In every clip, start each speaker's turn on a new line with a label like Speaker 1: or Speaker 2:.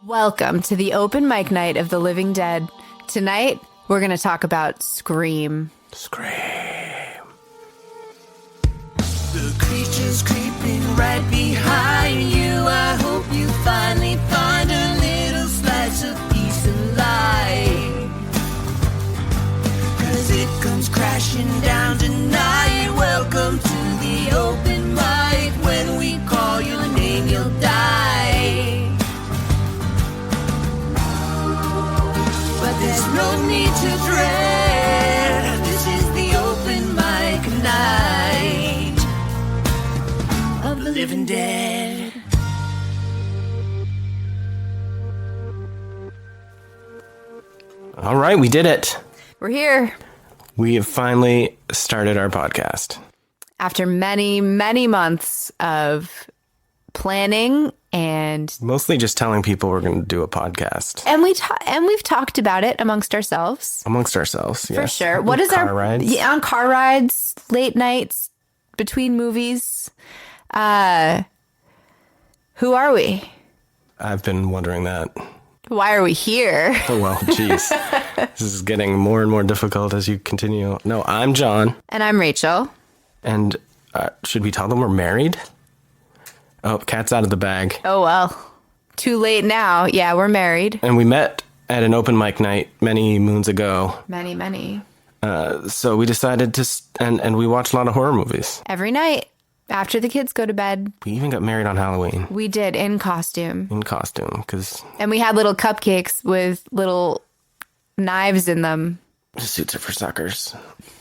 Speaker 1: Welcome to the open mic night of the Living Dead. Tonight, we're going to talk about Scream.
Speaker 2: Scream.
Speaker 3: The creature's creeping right behind you. I hope you finally find a little slice of peace and light. 'Cause it comes crashing down tonight. Welcome to the open mic. When we call your name, you'll die. But there's no need to dread. This is the open mic night of the living dead.
Speaker 2: All right, we did it.
Speaker 1: We're here
Speaker 2: We have finally started our podcast.
Speaker 1: after many, many months of planning and
Speaker 2: Mostly just telling people we're going to do a podcast
Speaker 1: we've talked about it amongst ourselves
Speaker 2: amongst ourselves.
Speaker 1: for
Speaker 2: yes.
Speaker 1: sure. What is
Speaker 2: car
Speaker 1: our
Speaker 2: rides?
Speaker 1: Yeah, on car rides, late nights, between movies? Who are we?
Speaker 2: I've been wondering that.
Speaker 1: Why are we here?
Speaker 2: Oh, well, geez. This is getting more and more difficult as you continue. No, I'm John.
Speaker 1: And I'm Rachel.
Speaker 2: And should we tell them we're married? Oh, cat's out of the bag.
Speaker 1: Oh, well. Too late now. Yeah, we're married.
Speaker 2: And we met at an open mic night many moons ago.
Speaker 1: Many, many.
Speaker 2: So we decided to, and we watched a lot of horror movies.
Speaker 1: Every night after the kids go to bed,
Speaker 2: We even got married on Halloween
Speaker 1: we did in costume.
Speaker 2: in costume because
Speaker 1: And we had little cupcakes with little knives in them.
Speaker 2: suits are for suckers.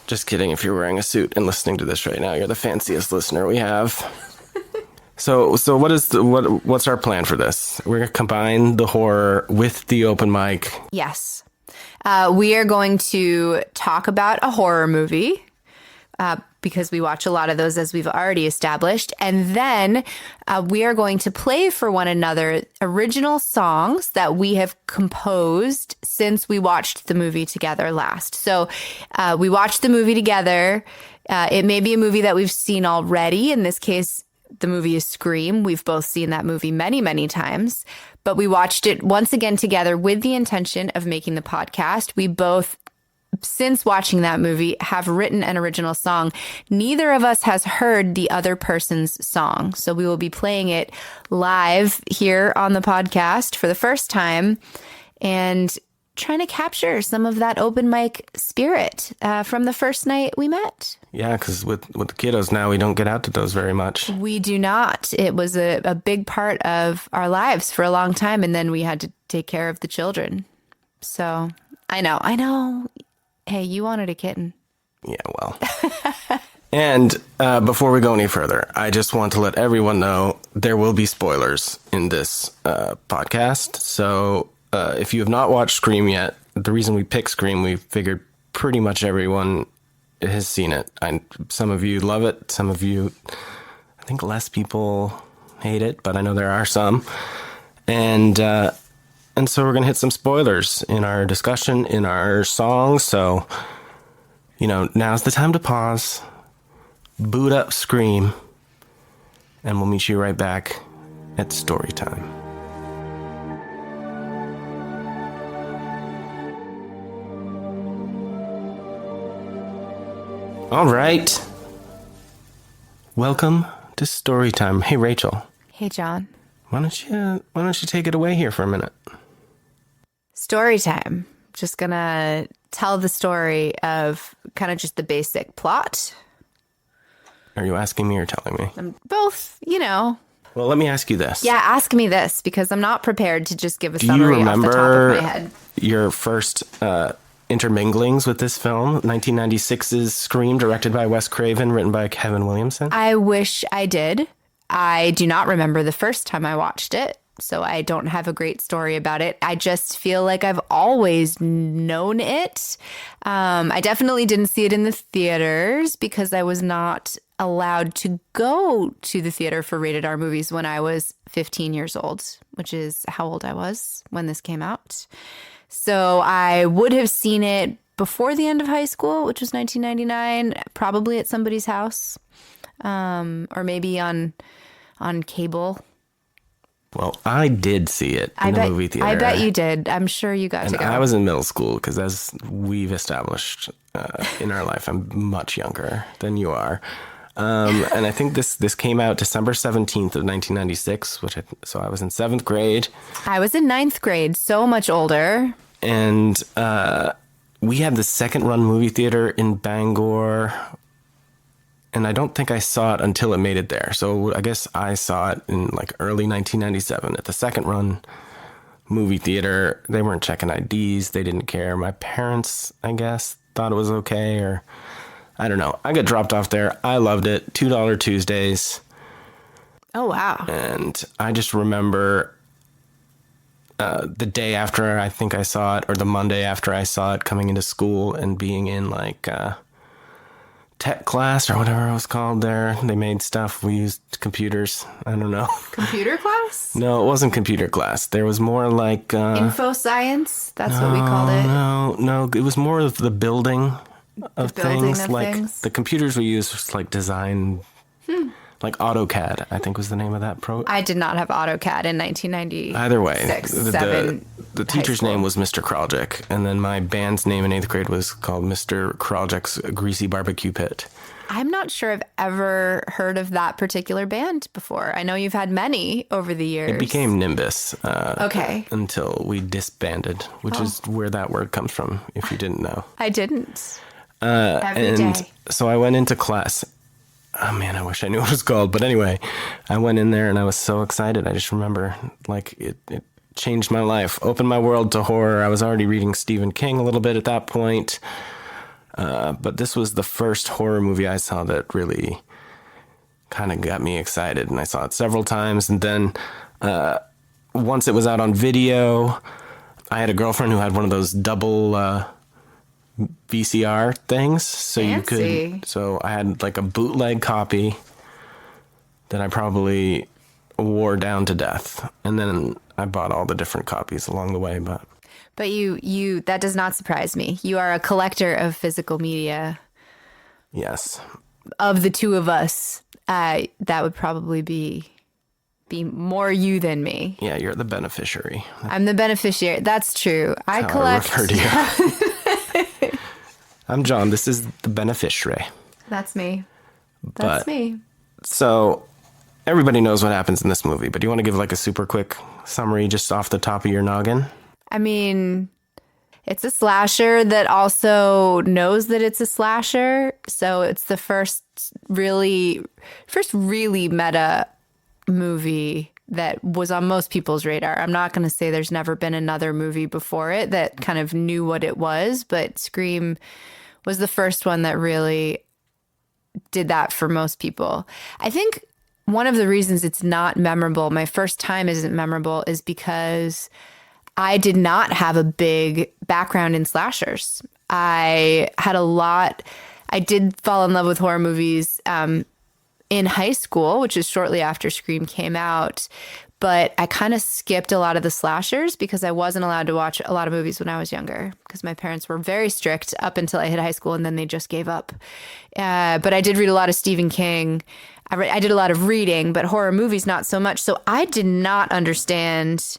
Speaker 2: Just kidding. If you're wearing a suit and listening to this right now, you're the fanciest listener we have. So what's our plan for this? We're gonna combine the horror with the open mic.
Speaker 1: Yes. We are going to talk about a horror movie because we watch a lot of those, as we've already established. And then we are going to play for one another original songs that we have composed since we watched the movie together last. So we watched the movie together. It may be a movie that we've seen already. In this case, the movie is Scream. We've both seen that movie many, many times, but we watched it once again together with the intention of making the podcast. We both, since watching that movie, have written an original song. Neither of us has heard the other person's song. So we will be playing it live here on the podcast for the first time and trying to capture some of that open mic spirit from the first night we met.
Speaker 2: Yeah, because with the kiddos now, we don't get out to those very much.
Speaker 1: We do not. It was a big part of our lives for a long time, and then we had to take care of the children. So I know. Hey, you wanted a kitten.
Speaker 2: Yeah, well. And before we go any further, I just want to let everyone know there will be spoilers in this podcast. So if you have not watched Scream yet, the reason we picked Scream, we figured pretty much everyone has seen it. Some of you love it. Some of you, I think less people hate it, but I know there are some. And so we're going to hit some spoilers in our discussion, in our songs. So, now's the time to pause, boot up Scream, and we'll meet you right back at story time. All right. Welcome to story time. Hey, Rachel.
Speaker 1: Hey, John.
Speaker 2: Why don't you take it away here for a minute?
Speaker 1: Story time. Just gonna tell the story of kind of just the basic plot.
Speaker 2: Are you asking me or telling me?
Speaker 1: Both,
Speaker 2: Well, let me ask you this.
Speaker 1: Yeah, ask me this because I'm not prepared to just give a
Speaker 2: Do you
Speaker 1: summary off the top
Speaker 2: remember
Speaker 1: of my head.
Speaker 2: your first interminglings with this film, 1996's Scream, directed by Wes Craven, written by Kevin Williamson?
Speaker 1: I wish I did. I do not remember the first time I watched it, so I don't have a great story about it. I just feel like I've always known it. I definitely didn't see it in the theaters because I was not allowed to go to the theater for rated R movies when I was 15 years old, which is how old I was when this came out. So I would have seen it before the end of high school, which was 1999, probably at somebody's house, or maybe on cable.
Speaker 2: Well, I did see it in the movie theater.
Speaker 1: I bet you did. I'm sure you got to go.
Speaker 2: I was in middle school because, as we've established in our life, I'm much younger than you are. And I think this came out December 17th of 1996, so I was in 7th grade.
Speaker 1: I was in 9th grade, so much older.
Speaker 2: And we had the second run movie theater in Bangor. And I don't think I saw it until it made it there. So I guess I saw it in like early 1997 at the second run movie theater. They weren't checking IDs. They didn't care. My parents, I guess, thought it was okay, or I don't know. I got dropped off there. I loved it. $2 Tuesdays.
Speaker 1: Oh, wow.
Speaker 2: And I just remember the day after I think I saw it, or the Monday after I saw it, coming into school and being in like tech class or whatever it was called there. They made stuff. We used computers. I don't know.
Speaker 1: Computer class?
Speaker 2: No, it wasn't computer class. There was more like...
Speaker 1: info science? That's what we called it.
Speaker 2: No. It was more of the building of things.
Speaker 1: Things.
Speaker 2: The computers we used was like design... Like AutoCAD, I think was the name of that
Speaker 1: I did not have AutoCAD in 1990.
Speaker 2: Either way, the teacher's name was Mr. Kraljic, and then my band's name in 8th grade was called Mr. Kraljic's Greasy Barbecue Pit.
Speaker 1: I'm not sure I've ever heard of that particular band before. I know you've had many over the years.
Speaker 2: It became Nimbus.
Speaker 1: Okay.
Speaker 2: Until we disbanded, which is where that word comes from, if you didn't know.
Speaker 1: I didn't. Every day.
Speaker 2: So I went into class. Oh man, I wish I knew what it was called. But anyway, I went in there and I was so excited. I just remember like it changed my life, opened my world to horror. I was already reading Stephen King a little bit at that point. But this was the first horror movie I saw that really kind of got me excited. And I saw it several times. And then once it was out on video, I had a girlfriend who had one of those double... VCR things, so
Speaker 1: Fancy.
Speaker 2: so I had like a bootleg copy that I probably wore down to death, and then I bought all the different copies along the way. But
Speaker 1: you that does not surprise me. You are a collector of physical media.
Speaker 2: Yes,
Speaker 1: of the two of us, that would probably be more you than me.
Speaker 2: Yeah, you're the beneficiary.
Speaker 1: I'm the beneficiary. That's true. I collect.
Speaker 2: I refer to you. I'm John. This is the beneficiary.
Speaker 1: That's me. That's me.
Speaker 2: So everybody knows what happens in this movie, but do you want to give like a super quick summary just off the top of your noggin? I
Speaker 1: mean, it's a slasher that also knows that it's a slasher. So it's the first really meta movie that was on most people's radar. I'm not going to say there's never been another movie before it that kind of knew what it was, but Scream was the first one that really did that for most people. I think one of the reasons it's not memorable, my first time isn't memorable, is because I did not have a big background in slashers. I did fall in love with horror movies in high school, which is shortly after Scream came out. But I kind of skipped a lot of the slashers because I wasn't allowed to watch a lot of movies when I was younger because my parents were very strict up until I hit high school, and then they just gave up. But I did read a lot of Stephen King. I did a lot of reading, but horror movies, not so much. So I did not understand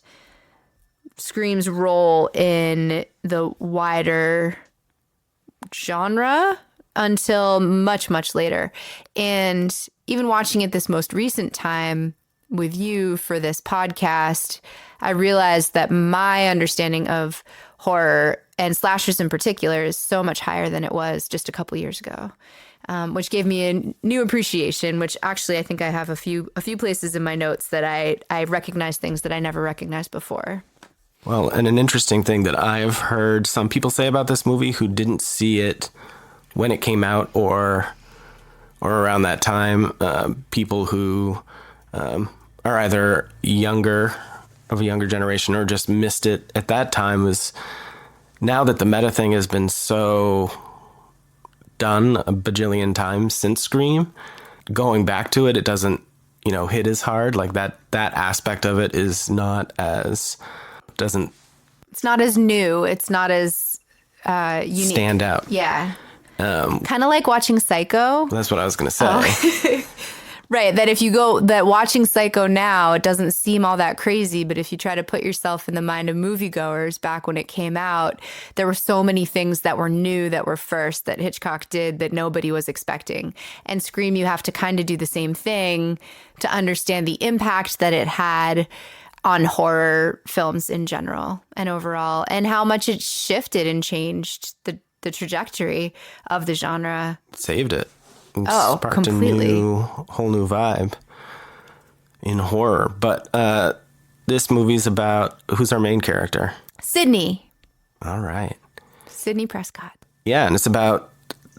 Speaker 1: Scream's role in the wider genre until much, much later. And even watching it this most recent time with you for this podcast, I realized that my understanding of horror and slashers in particular is so much higher than it was just a couple years ago, which gave me a new appreciation, which actually I think I have a few places in my notes that I recognize things that I never recognized before.
Speaker 2: Well, and an interesting thing that I've heard some people say about this movie who didn't see it when it came out or around that time, people who are either of a younger generation or just missed it at that time, was now that the meta thing has been so done a bajillion times since Scream, going back to it, it doesn't, hit as hard. Like that aspect of it is not as, it's
Speaker 1: not as new. It's not as unique.
Speaker 2: Stand out.
Speaker 1: Yeah. Kind of like watching Psycho.
Speaker 2: That's what I was going to say.
Speaker 1: Right. That if you go, that watching Psycho now, it doesn't seem all that crazy. But if you try to put yourself in the mind of moviegoers back when it came out, there were so many things that were new, that were first, that Hitchcock did that nobody was expecting. And Scream, you have to kind of do the same thing to understand the impact that it had on horror films in general and overall, and how much it shifted and changed the trajectory of the genre.
Speaker 2: Saved it. Sparked
Speaker 1: completely.
Speaker 2: a whole new vibe in horror. But this movie's about, who's our main character?
Speaker 1: Sydney.
Speaker 2: All right.
Speaker 1: Sydney Prescott.
Speaker 2: Yeah, and it's about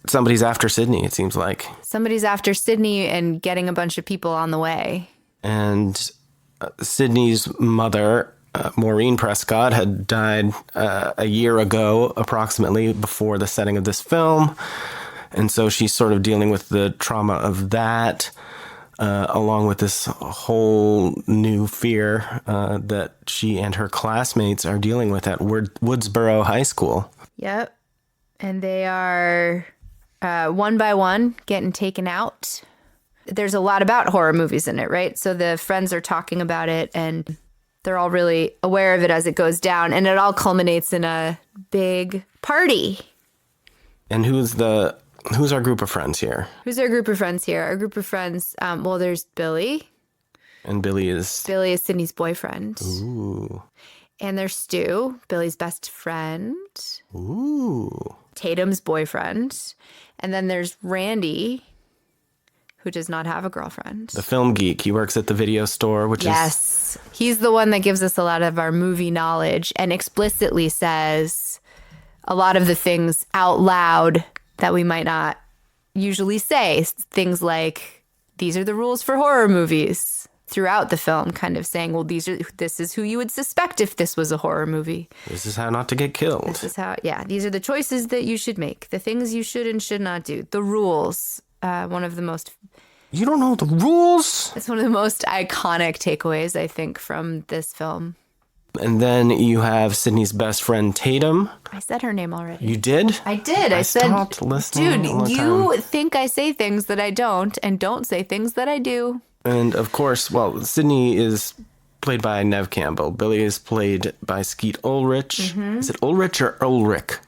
Speaker 2: somebody's after Sydney, it seems like.
Speaker 1: Somebody's after Sydney and getting a bunch of people on the way.
Speaker 2: And Sydney's mother, Maureen Prescott, had died a year ago, approximately, before the setting of this film. And so she's sort of dealing with the trauma of that, along with this whole new fear that she and her classmates are dealing with at Woodsboro High School.
Speaker 1: Yep. And they are one by one getting taken out. There's a lot about horror movies in it, right? So the friends are talking about it and they're all really aware of it as it goes down. And it all culminates in a big party.
Speaker 2: And who's our group of friends here?
Speaker 1: Who's our group of friends here? Our group of friends, well, there's Billy.
Speaker 2: And Billy is
Speaker 1: Sydney's boyfriend.
Speaker 2: Ooh.
Speaker 1: And there's Stu, Billy's best friend.
Speaker 2: Ooh.
Speaker 1: Tatum's boyfriend. And then there's Randy, who does not have a girlfriend.
Speaker 2: The film geek. He works at the video store, which
Speaker 1: Yes. He's the one that gives us a lot of our movie knowledge and explicitly says a lot of the things out loud that we might not usually say. Things like, these are the rules for horror movies throughout the film, kind of saying, well, this is who you would suspect if this was a horror movie.
Speaker 2: This is how not to get killed.
Speaker 1: This is how, these are the choices that you should make, the things you should and should not do, the rules. One of the most...
Speaker 2: You don't know the rules?
Speaker 1: It's one of the most iconic takeaways, I think, from this film.
Speaker 2: And then you have Sydney's best friend, Tatum.
Speaker 1: I said her name already.
Speaker 2: You did?
Speaker 1: I did. I said,
Speaker 2: stopped listening all
Speaker 1: dude,
Speaker 2: the
Speaker 1: you
Speaker 2: time.
Speaker 1: think I say things that I don't and don't say things that I do.
Speaker 2: And of course, well, Sydney is played by Nev Campbell. Billy is played by Skeet Ulrich.
Speaker 1: Mm-hmm.
Speaker 2: Is it Ulrich or Ulrich?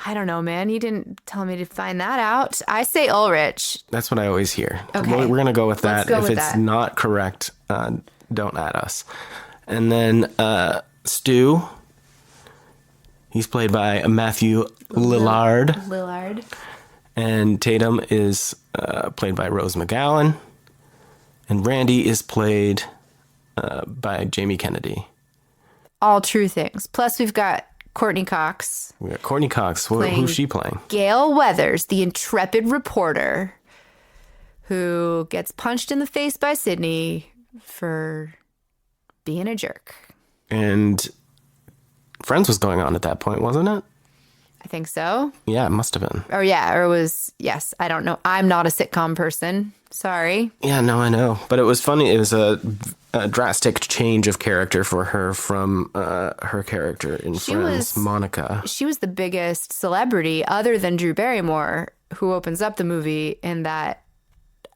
Speaker 1: I don't know, man. You didn't tell me to find that out. I say Ulrich.
Speaker 2: That's what I always hear.
Speaker 1: Okay.
Speaker 2: We're going to go with that.
Speaker 1: Let's go
Speaker 2: if
Speaker 1: with
Speaker 2: it's
Speaker 1: that.
Speaker 2: not correct, don't add us. And then Stu, he's played by Matthew Lillard.
Speaker 1: Lillard.
Speaker 2: And Tatum is played by Rose McGowan. And Randy is played by Jamie Kennedy.
Speaker 1: All true things. Plus, we've got Courtney Cox.
Speaker 2: We got Courtney Cox. Who's she playing?
Speaker 1: Gail Weathers, the intrepid reporter who gets punched in the face by Sydney for being a jerk.
Speaker 2: And Friends was going on at that point, wasn't it?
Speaker 1: I think so.
Speaker 2: Yeah, it must have been.
Speaker 1: Or it was, yes. I don't know. I'm not a sitcom person. Sorry.
Speaker 2: Yeah, no, I know. But it was funny. It was a drastic change of character for her from her character in Friends, Monica.
Speaker 1: She was the biggest celebrity other than Drew Barrymore, who opens up the movie in that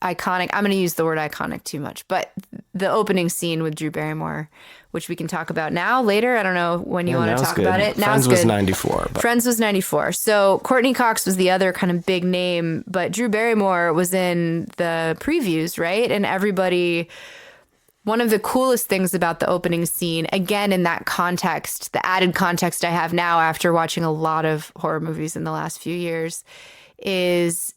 Speaker 1: iconic, I'm going to use the word iconic too much, but the opening scene with Drew Barrymore, which we can talk about now, later. I don't know when you want to talk about it.
Speaker 2: Friends was 94. But.
Speaker 1: Friends was 94. So Courtney Cox was the other kind of big name, but Drew Barrymore was in the previews, right? And everybody... One of the coolest things about the opening scene, again, in that context, the added context I have now after watching a lot of horror movies in the last few years, is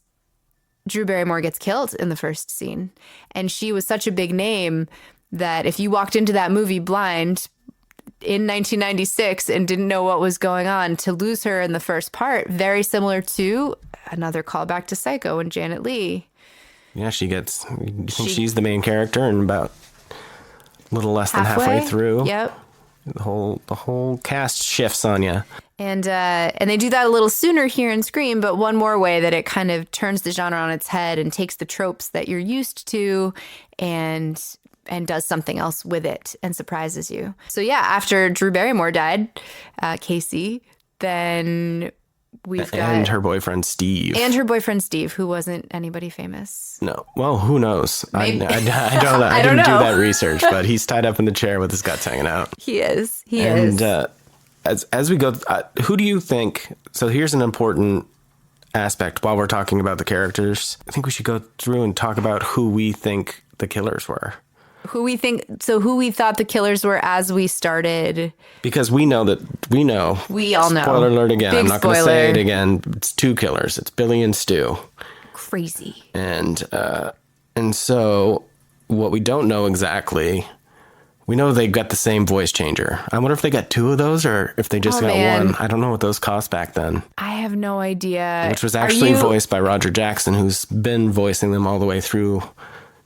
Speaker 1: Drew Barrymore gets killed in the first scene. And she was such a big name that if you walked into that movie blind in 1996 and didn't know what was going on, to lose her in the first part, very similar to another callback to Psycho and Janet Leigh.
Speaker 2: Yeah, she's the main character and about... little less than halfway through.
Speaker 1: Yep.
Speaker 2: The whole cast shifts on you.
Speaker 1: And they do that a little sooner here in Scream, but one more way that it kind of turns the genre on its head and takes the tropes that you're used to and does something else with it and surprises you. So yeah, after Drew Barrymore died, Casey, then we've got
Speaker 2: And her boyfriend, Steve.
Speaker 1: Who wasn't anybody famous.
Speaker 2: No. Well, who knows? I don't know. I
Speaker 1: don't
Speaker 2: didn't do
Speaker 1: know.
Speaker 2: that research, but he's tied up in the chair with his guts hanging out.
Speaker 1: He is. He
Speaker 2: And
Speaker 1: is.
Speaker 2: as we go, who do you think? So here's an important aspect while we're talking about the characters. I think we should go through and talk about who we think the killers were.
Speaker 1: Who we thought the killers were as we started.
Speaker 2: Because we all know. Spoiler alert again.
Speaker 1: Big
Speaker 2: I'm not going to say it
Speaker 1: spoiler.
Speaker 2: again. It's two killers. It's Billy and Stu.
Speaker 1: Crazy.
Speaker 2: And so what we don't know exactly, we know they got the same voice changer. I wonder if they got two of those or if they just got
Speaker 1: man.
Speaker 2: one. I don't know what those cost back then.
Speaker 1: I have no idea.
Speaker 2: Which was actually voiced by Roger Jackson, who's been voicing them all the way through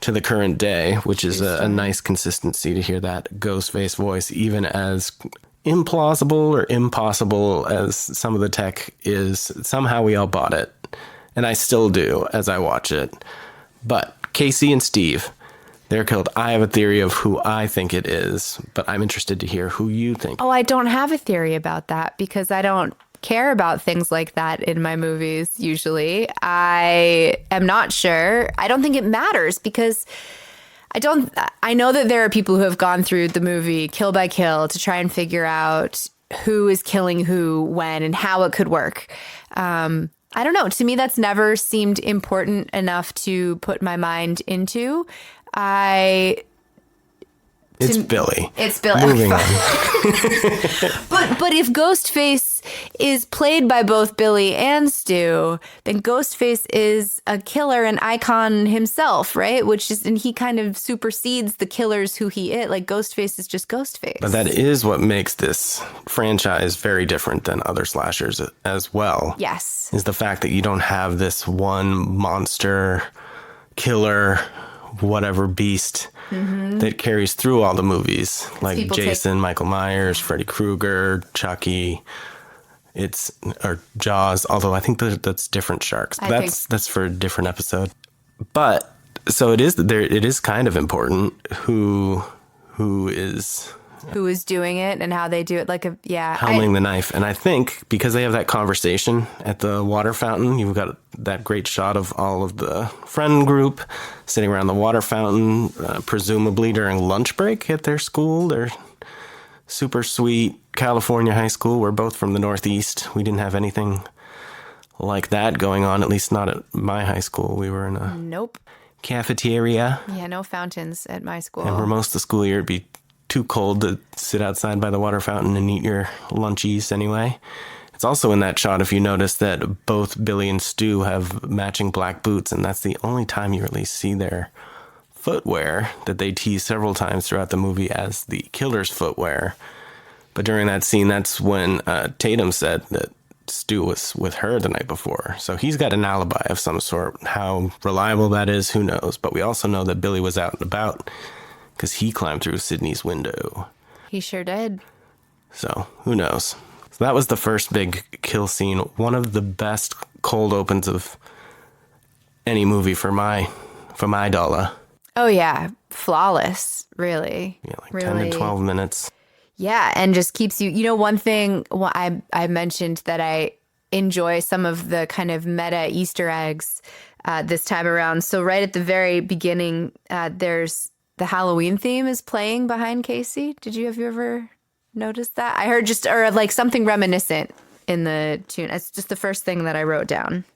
Speaker 2: to the current day, which is a nice consistency to hear that Ghostface voice, even as implausible or impossible as some of the tech is. Somehow we all bought it. And I still do as I watch it. But Casey and Steve, they're killed. I have a theory of who I think it is, but I'm interested to hear who you think.
Speaker 1: Oh, I don't have a theory about that because I don't care about things like that in my movies usually. I am not sure. I don't think it matters because I know that there are people who have gone through the movie kill by kill to try and figure out who is killing who, when, and how it could work. I don't know. To me, that's never seemed important enough to put my mind into.
Speaker 2: It's Billy.
Speaker 1: It's Billy.
Speaker 2: Moving on.
Speaker 1: But if Ghostface is played by both Billy and Stu, then Ghostface is a killer and icon himself, right? And he kind of supersedes the killers who he is. Like Ghostface is just Ghostface.
Speaker 2: But that is what makes this franchise very different than other slashers as well.
Speaker 1: Yes.
Speaker 2: Is the fact that you don't have this one monster killer, whatever beast that carries through all the movies, like
Speaker 1: People
Speaker 2: Jason, Michael Myers, Freddy Krueger, Chucky. Or Jaws, although I think that's different sharks. That's for a different episode. But so it is kind of important who is
Speaker 1: doing it and how they do it.
Speaker 2: helming the knife. And I think because they have that conversation at the water fountain, you've got that great shot of all of the friend group sitting around the water fountain, presumably during lunch break at their school. Their super sweet California high school. We're both from the Northeast. We didn't have anything like that going on, at least not at my high school. We were in a cafeteria.
Speaker 1: Yeah, no fountains at my school.
Speaker 2: And for most of the school year, it'd be too cold to sit outside by the water fountain and eat your lunchies anyway. It's also in that shot, if you notice, that both Billy and Stu have matching black boots, and that's the only time you really see their footwear that they tease several times throughout the movie as the killer's footwear. But during that scene, that's when Tatum said that Stu was with her the night before. So he's got an alibi of some sort. How reliable that is, who knows? But we also know that Billy was out and about because he climbed through Sydney's window.
Speaker 1: He sure did.
Speaker 2: So who knows? So that was the first big kill scene. One of the best cold opens of any movie for my dollar.
Speaker 1: Oh, yeah. Flawless, really.
Speaker 2: Yeah, like
Speaker 1: really.
Speaker 2: 10 to 12 minutes.
Speaker 1: Yeah, and just keeps you. One thing I mentioned that I enjoy some of the kind of meta Easter eggs this time around. So right at the very beginning, there's the Halloween theme is playing behind Casey. Have you ever noticed that? I heard something reminiscent in the tune. It's just the first thing that I wrote down.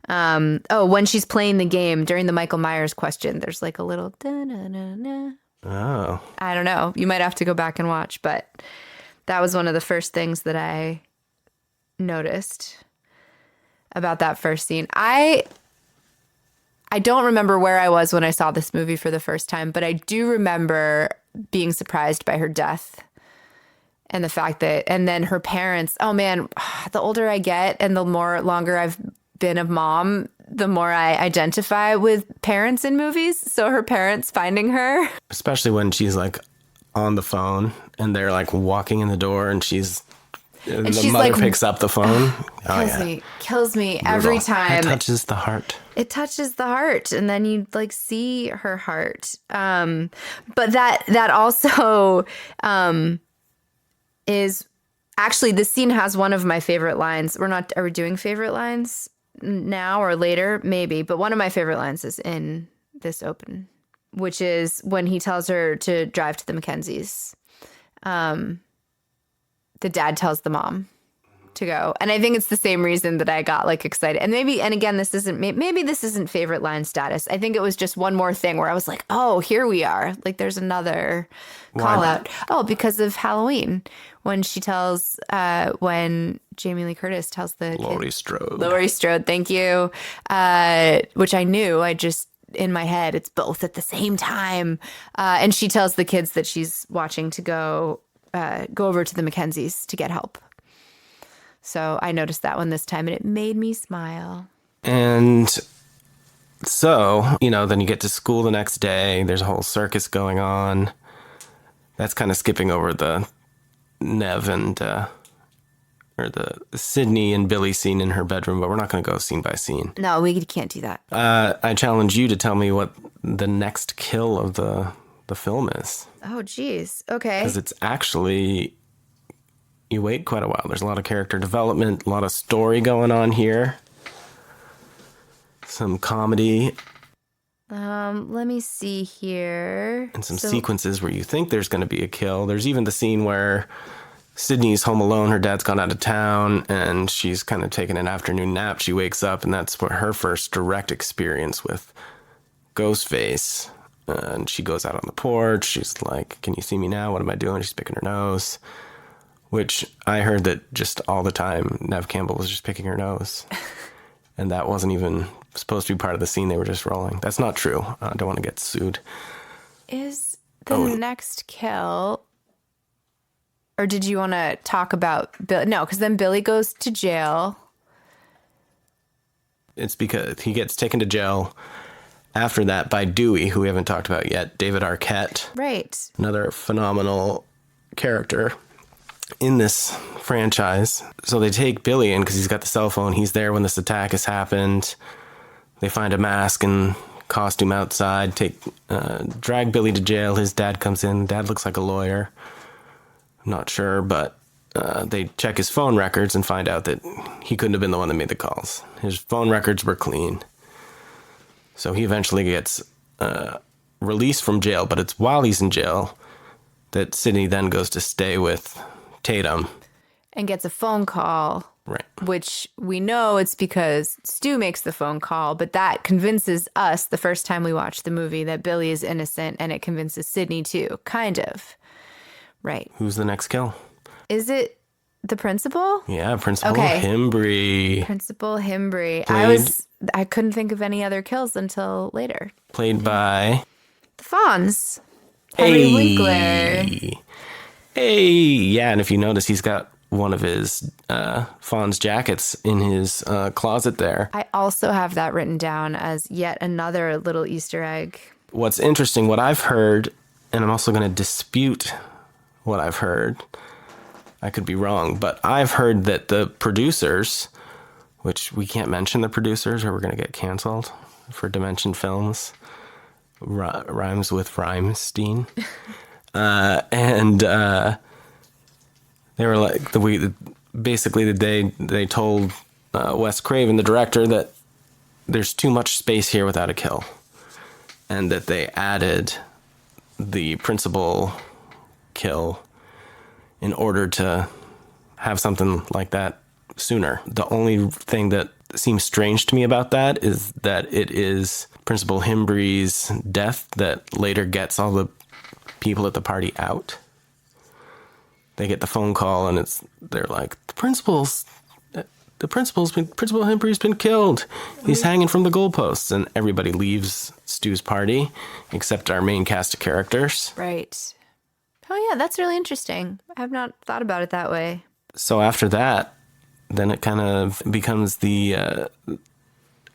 Speaker 1: When she's playing the game during the Michael Myers question, there's like a little da-na-na-na.
Speaker 2: Oh.
Speaker 1: I don't know. You might have to go back and watch, but that was one of the first things that I noticed about that first scene. I don't remember where I was when I saw this movie for the first time, but I do remember being surprised by her death and the fact and then her parents. Oh man, the older I get and the longer I've been a mom, the more I identify with parents in movies. So her parents finding her.
Speaker 2: Especially when she's like on the phone and they're like walking in the door and she's the mother picks up the phone.
Speaker 1: Kills me every time.
Speaker 2: It touches the heart.
Speaker 1: It touches the heart. And then you like see her heart. But that also is, Actually, this scene has one of my favorite lines. Are we doing favorite lines now or later? Maybe. But one of my favorite lines is in this open, which is when he tells her to drive to the Mackenzies. The dad tells the mom to go. And I think it's the same reason that I got like excited. And again, maybe this isn't favorite line status. I think it was just one more thing where I was like, oh, here we are. Like there's another call out. Oh, because of Halloween. When she tells, when Jamie Lee Curtis tells the
Speaker 2: Laurie Strode.
Speaker 1: Laurie Strode, thank you. Which I knew. I just, in my head, it's both at the same time. And she tells the kids that she's watching to go over to the Mackenzies to get help. So I noticed that one this time, and it made me smile.
Speaker 2: And so, then you get to school the next day. There's a whole circus going on. That's kind of skipping over the Nev and, or the Sydney and Billy scene in her bedroom, but we're not going to go scene by scene.
Speaker 1: No, we can't do that.
Speaker 2: I challenge you to tell me what the next kill of the film is.
Speaker 1: Oh, geez. Okay.
Speaker 2: Because it's actually... You wait quite a while. There's a lot of character development, a lot of story going on here. Some comedy.
Speaker 1: Let me see here.
Speaker 2: And some sequences where you think there's going to be a kill. There's even the scene where Sydney's home alone. Her dad's gone out of town, and she's kind of taking an afternoon nap. She wakes up, and that's what her first direct experience with Ghostface. And she goes out on the porch. She's like, "Can you see me now? What am I doing?" She's picking her nose. Which I heard that just all the time, Nev Campbell was just picking her nose. And that wasn't even supposed to be part of the scene. They were just rolling. That's not true. I don't want to get sued.
Speaker 1: Is the next kill... Or did you want to talk about... No, because then Billy goes to jail.
Speaker 2: It's because he gets taken to jail after that by Dewey, who we haven't talked about yet. David Arquette.
Speaker 1: Right.
Speaker 2: Another phenomenal character in this franchise. So they take Billy in because he's got the cell phone. He's there when this attack has happened. They find a mask and costume outside, drag Billy to jail. His dad comes in. Dad looks like a lawyer. I'm not sure, but they check his phone records and find out that he couldn't have been the one that made the calls. His phone records were clean. So he eventually gets released from jail, but it's while he's in jail that Sydney then goes to stay with Tatum.
Speaker 1: And gets a phone call.
Speaker 2: Right.
Speaker 1: Which we know it's because Stu makes the phone call, but that convinces us the first time we watch the movie that Billy is innocent, and it convinces Sydney too, kind of. Right.
Speaker 2: Who's the next kill?
Speaker 1: Is it the principal?
Speaker 2: Yeah, Principal Himbry.
Speaker 1: Principal Himbry.
Speaker 2: Played,
Speaker 1: I couldn't think of any other kills until later.
Speaker 2: Played by
Speaker 1: the Fonz. Henry Winkler.
Speaker 2: Hey, yeah, and if you notice, he's got one of his Fonz jackets in his closet there.
Speaker 1: I also have that written down as yet another little Easter egg.
Speaker 2: What's interesting, what I've heard, and I'm also going to dispute what I've heard. I could be wrong, but I've heard that the producers, which we can't mention the producers or we're going to get canceled for Dimension Films, rhymes with Rhymestein. And they were like, they told Wes Craven, the director, that there's too much space here without a kill. And that they added the principal kill in order to have something like that sooner. The only thing that seems strange to me about that is that it is Principal Himbry's death that later gets all the people at the party out. They get the phone call and they're like, Principal Himbry's been killed. He's hanging from the goalposts, and everybody leaves Stu's party except our main cast of characters.
Speaker 1: Right. Oh yeah, that's really interesting. I have not thought about it that way.
Speaker 2: So after that, then it kind of becomes the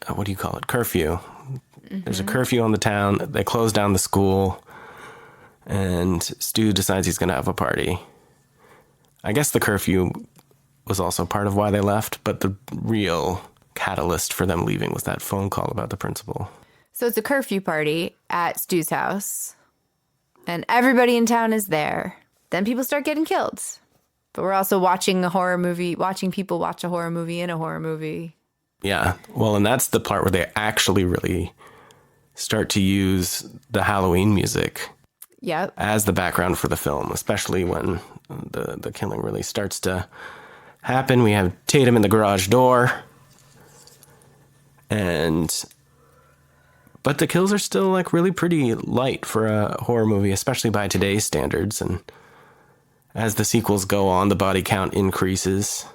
Speaker 2: what do you call it? Curfew. Mm-hmm. There's a curfew on the town. They close down the school, and Stu decides he's going to have a party. I guess the curfew was also part of why they left, but the real catalyst for them leaving was that phone call about the principal.
Speaker 1: So it's a curfew party at Stu's house, and everybody in town is there. Then people start getting killed. But we're also watching a horror movie, watching people watch a horror movie in a horror movie.
Speaker 2: Yeah. Well, and that's the part where they actually really start to use the Halloween music
Speaker 1: Yep.
Speaker 2: as the background for the film, especially when the killing really starts to happen. We have Tatum in the garage door, but the kills are still like really pretty light for a horror movie, especially by today's standards. And as the sequels go on, the body count increases,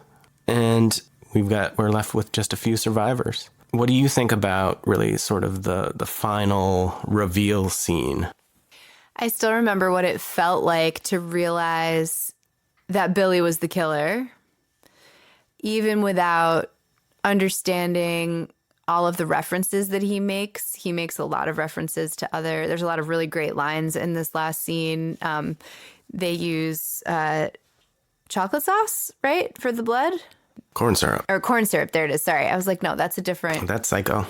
Speaker 2: and we're left with just a few survivors. What do you think about really sort of the final reveal scene?
Speaker 1: I still remember what it felt like to realize that Billy was the killer, even without understanding all of the references that he makes. He makes a lot of references to there's a lot of really great lines in this last scene. They use chocolate sauce, right, for the blood?
Speaker 2: Corn syrup.
Speaker 1: Or corn syrup, there it is. Sorry, I was like, no, that's a different...
Speaker 2: That's Psycho.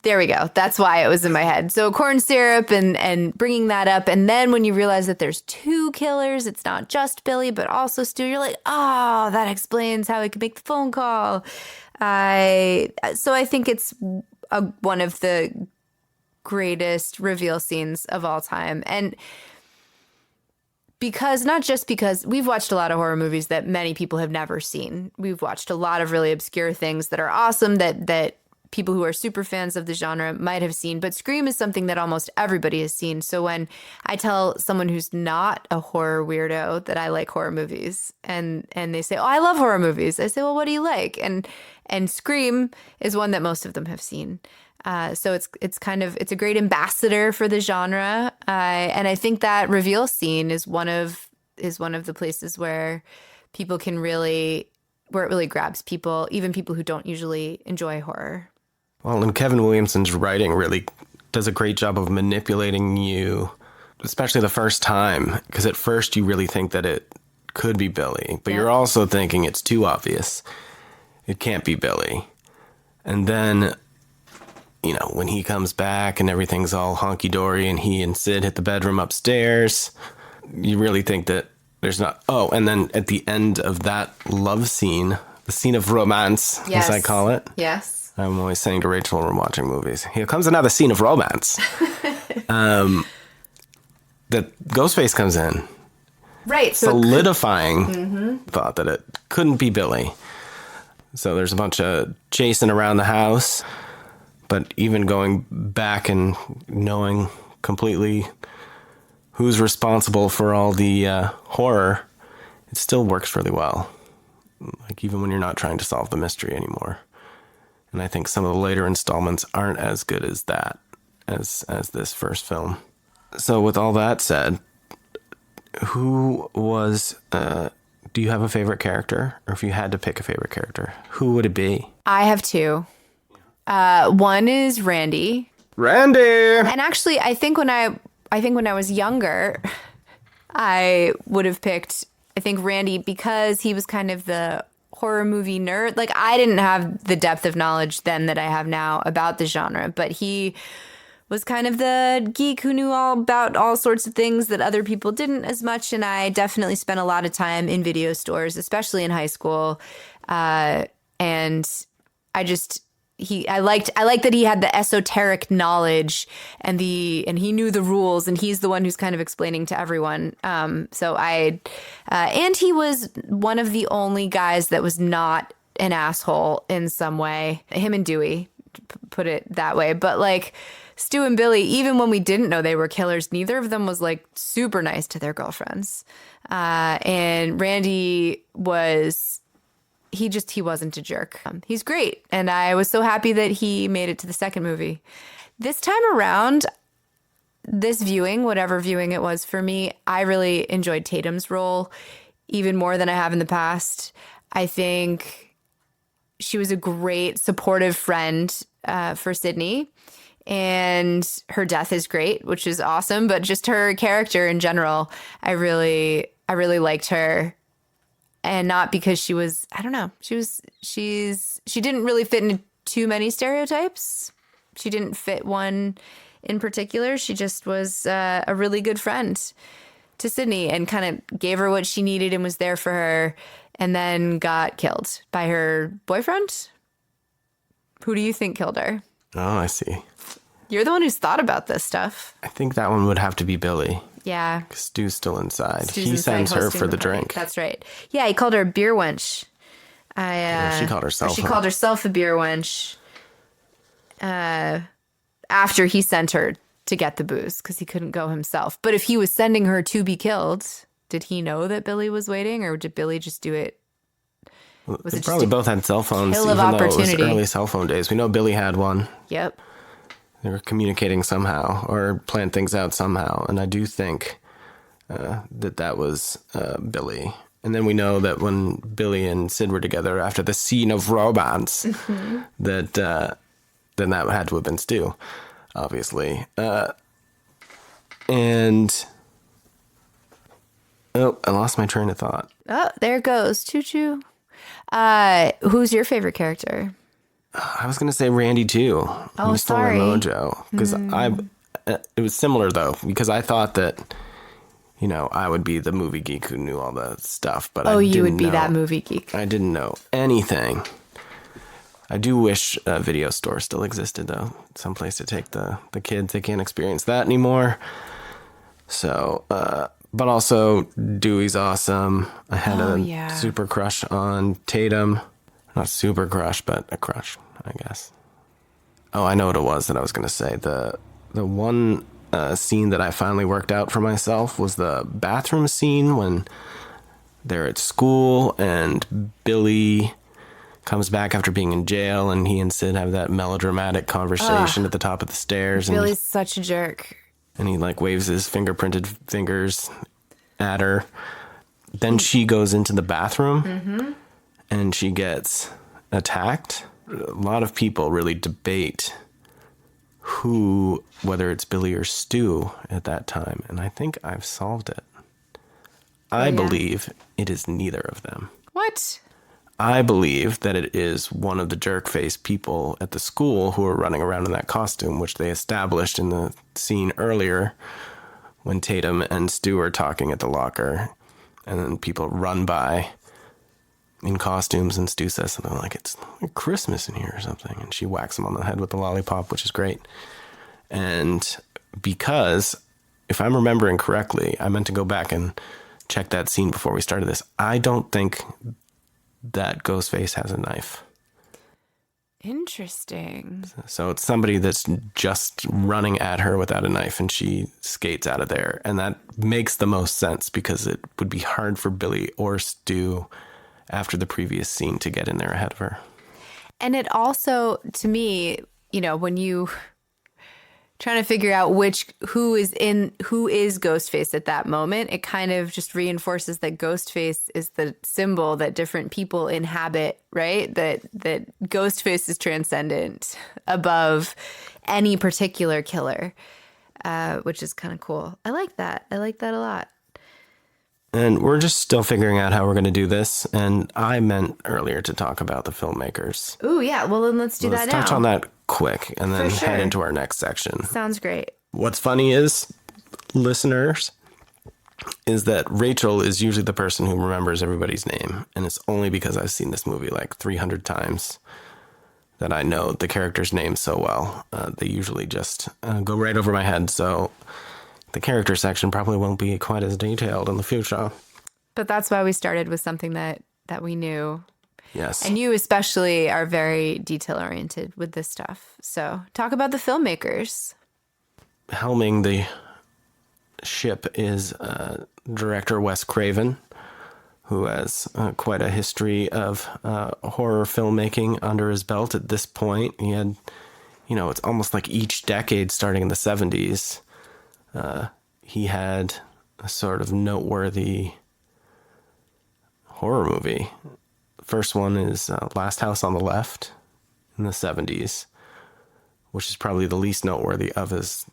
Speaker 1: There we go. That's why it was in my head. So corn syrup and bringing that up. And then when you realize that there's two killers, it's not just Billy, but also Stu, you're like, oh, that explains how he could make the phone call. So I think it's one of the greatest reveal scenes of all time. And not just because we've watched a lot of horror movies that many people have never seen. We've watched a lot of really obscure things that are awesome that people who are super fans of the genre might have seen, but Scream is something that almost everybody has seen. So when I tell someone who's not a horror weirdo that I like horror movies and they say, oh, I love horror movies, I say, well, what do you like? And Scream is one that most of them have seen. So it's a great ambassador for the genre. And I think that reveal scene is one of the places where people where it really grabs people, even people who don't usually enjoy horror.
Speaker 2: Well, and Kevin Williamson's writing really does a great job of manipulating you, especially the first time, because at first you really think that it could be Billy, but you're also thinking it's too obvious. It can't be Billy. And then, when he comes back and everything's all honky-dory and he and Sid hit the bedroom upstairs, you really think that there's not... Oh, and then at the end of that love scene, the scene of romance, as I call it.
Speaker 1: Yes.
Speaker 2: I'm always saying to Rachel when we're watching movies, here comes another scene of romance. That Ghostface comes in.
Speaker 1: Right.
Speaker 2: Solidifying thought that it couldn't be Billy. So there's a bunch of chasing around the house, but even going back and knowing completely who's responsible for all the horror, it still works really well. Like even when you're not trying to solve the mystery anymore. And I think some of the later installments aren't as good as that, as this first film. So with all that said, who was, do you have a favorite character? Or if you had to pick a favorite character, who would it be?
Speaker 1: I have two. One is Randy.
Speaker 2: Randy!
Speaker 1: And actually, I think when I was younger, I would have picked, Randy because he was kind of the horror movie nerd. Like, I didn't have the depth of knowledge then that I have now about the genre, but he was kind of the geek who knew all about all sorts of things that other people didn't as much. And I definitely spent a lot of time in video stores, especially in high school. And I liked that he had the esoteric knowledge and he knew the rules, and he's the one who's kind of explaining to everyone. And he was one of the only guys that was not an asshole in some way. Him and Dewey, put it that way. But like Stu and Billy, even when we didn't know they were killers, neither of them was like super nice to their girlfriends. And Randy was... He wasn't a jerk. He's great. And I was so happy that he made it to the second movie. This time around, this viewing, whatever viewing it was for me, I really enjoyed Tatum's role even more than I have in the past. I think she was a great supportive friend for Sydney. And her death is great, which is awesome. But just her character in general, I really liked her. And not because she was, I don't know, she didn't really fit into too many stereotypes. She didn't fit one in particular. She just was a really good friend. to Sydney and kind of gave her what she needed and was there for her, and then got killed by her boyfriend. Who do you think killed her?
Speaker 2: Oh, I see.
Speaker 1: You're the one who's thought about this stuff.
Speaker 2: I think that one would have to be Billy.
Speaker 1: Yeah.
Speaker 2: Stu's still inside.
Speaker 1: Stu's
Speaker 2: he
Speaker 1: inside
Speaker 2: sends her
Speaker 1: hosting
Speaker 2: for the
Speaker 1: party.
Speaker 2: drink.
Speaker 1: That's right. Yeah, he called her a beer wench.
Speaker 2: She called herself.
Speaker 1: She called herself a beer wench. After he sent her to get the booze because he couldn't go himself. But if he was sending her to be killed, did he know that Billy was waiting, or did Billy just do it? Was
Speaker 2: They
Speaker 1: it
Speaker 2: probably
Speaker 1: just
Speaker 2: both had cell phones,
Speaker 1: kill
Speaker 2: even
Speaker 1: of
Speaker 2: though it was
Speaker 1: opportunity?
Speaker 2: early cell phone days. We know Billy had one.
Speaker 1: Yep.
Speaker 2: They were communicating somehow or planned things out somehow. And I do think that was Billy. And then we know that when Billy and Sid were together after the scene of romance, that then that had to have been Stu, obviously. And I lost my train of thought.
Speaker 1: Oh, there it goes. Choo choo. Who's your favorite character?
Speaker 2: I was going to say Randy too.
Speaker 1: Oh,
Speaker 2: He stole
Speaker 1: sorry.
Speaker 2: my mojo. Because it was similar though, because I thought that, I would be the movie geek who knew all the stuff, but
Speaker 1: Oh,
Speaker 2: I
Speaker 1: you
Speaker 2: didn't
Speaker 1: would be
Speaker 2: know-
Speaker 1: that movie geek.
Speaker 2: I didn't know anything. I do wish a video store still existed though. Someplace to take the kids. They can't experience that anymore. So, but also Dewey's awesome. I had a super crush on Tatum. Not super crush, but a crush, I guess. Oh, I know what it was that I was going to say. The one scene that I finally worked out for myself was the bathroom scene when they're at school and Billy comes back after being in jail and he and Sid have that melodramatic conversation at the top of the stairs.
Speaker 1: Billy's such a jerk.
Speaker 2: And he waves his fingerprinted fingers at her. Then she goes into the bathroom and she gets attacked. A lot of people really debate whether it's Billy or Stu at that time. And I think I've solved it. I believe it is neither of them.
Speaker 1: What?
Speaker 2: I believe that it is one of the jerk-faced people at the school who are running around in that costume, which they established in the scene earlier when Tatum and Stu are talking at the locker. And then people run by in costumes and Stu says something like, it's like Christmas in here or something. And she whacks him on the head with the lollipop, which is great. And because, if I'm remembering correctly, I meant to go back and check that scene before we started this. I don't think that Ghostface has a knife.
Speaker 1: Interesting.
Speaker 2: So it's somebody that's just running at her without a knife and she skates out of there. And that makes the most sense because it would be hard for Billy or Stu after the previous scene to get in there ahead of her.
Speaker 1: And it also, to me, when you trying to figure out who is Ghostface at that moment, it kind of just reinforces that Ghostface is the symbol that different people inhabit, right? That Ghostface is transcendent above any particular killer, which is kind of cool. I like that. I like that a lot.
Speaker 2: And we're just still figuring out how we're going to do this. And I meant earlier to talk about the filmmakers.
Speaker 1: Ooh, yeah. Well, then let's do that now.
Speaker 2: Let's touch on that quick and then
Speaker 1: For sure.
Speaker 2: head into our next section.
Speaker 1: Sounds great.
Speaker 2: What's funny is, listeners, is that Rachel is usually the person who remembers everybody's name. And it's only because I've seen this movie 300 times that I know the characters' names so well. They usually just go right over my head. So the character section probably won't be quite as detailed in the future.
Speaker 1: But that's why we started with something that we knew.
Speaker 2: Yes.
Speaker 1: And you especially are very detail-oriented with this stuff. So talk about the filmmakers.
Speaker 2: Helming the ship is director Wes Craven, who has quite a history of horror filmmaking under his belt at this point. He had, it's almost like each decade starting in the 70s, he had a sort of noteworthy horror movie. First one is Last House on the Left in the 70s, which is probably the least noteworthy of his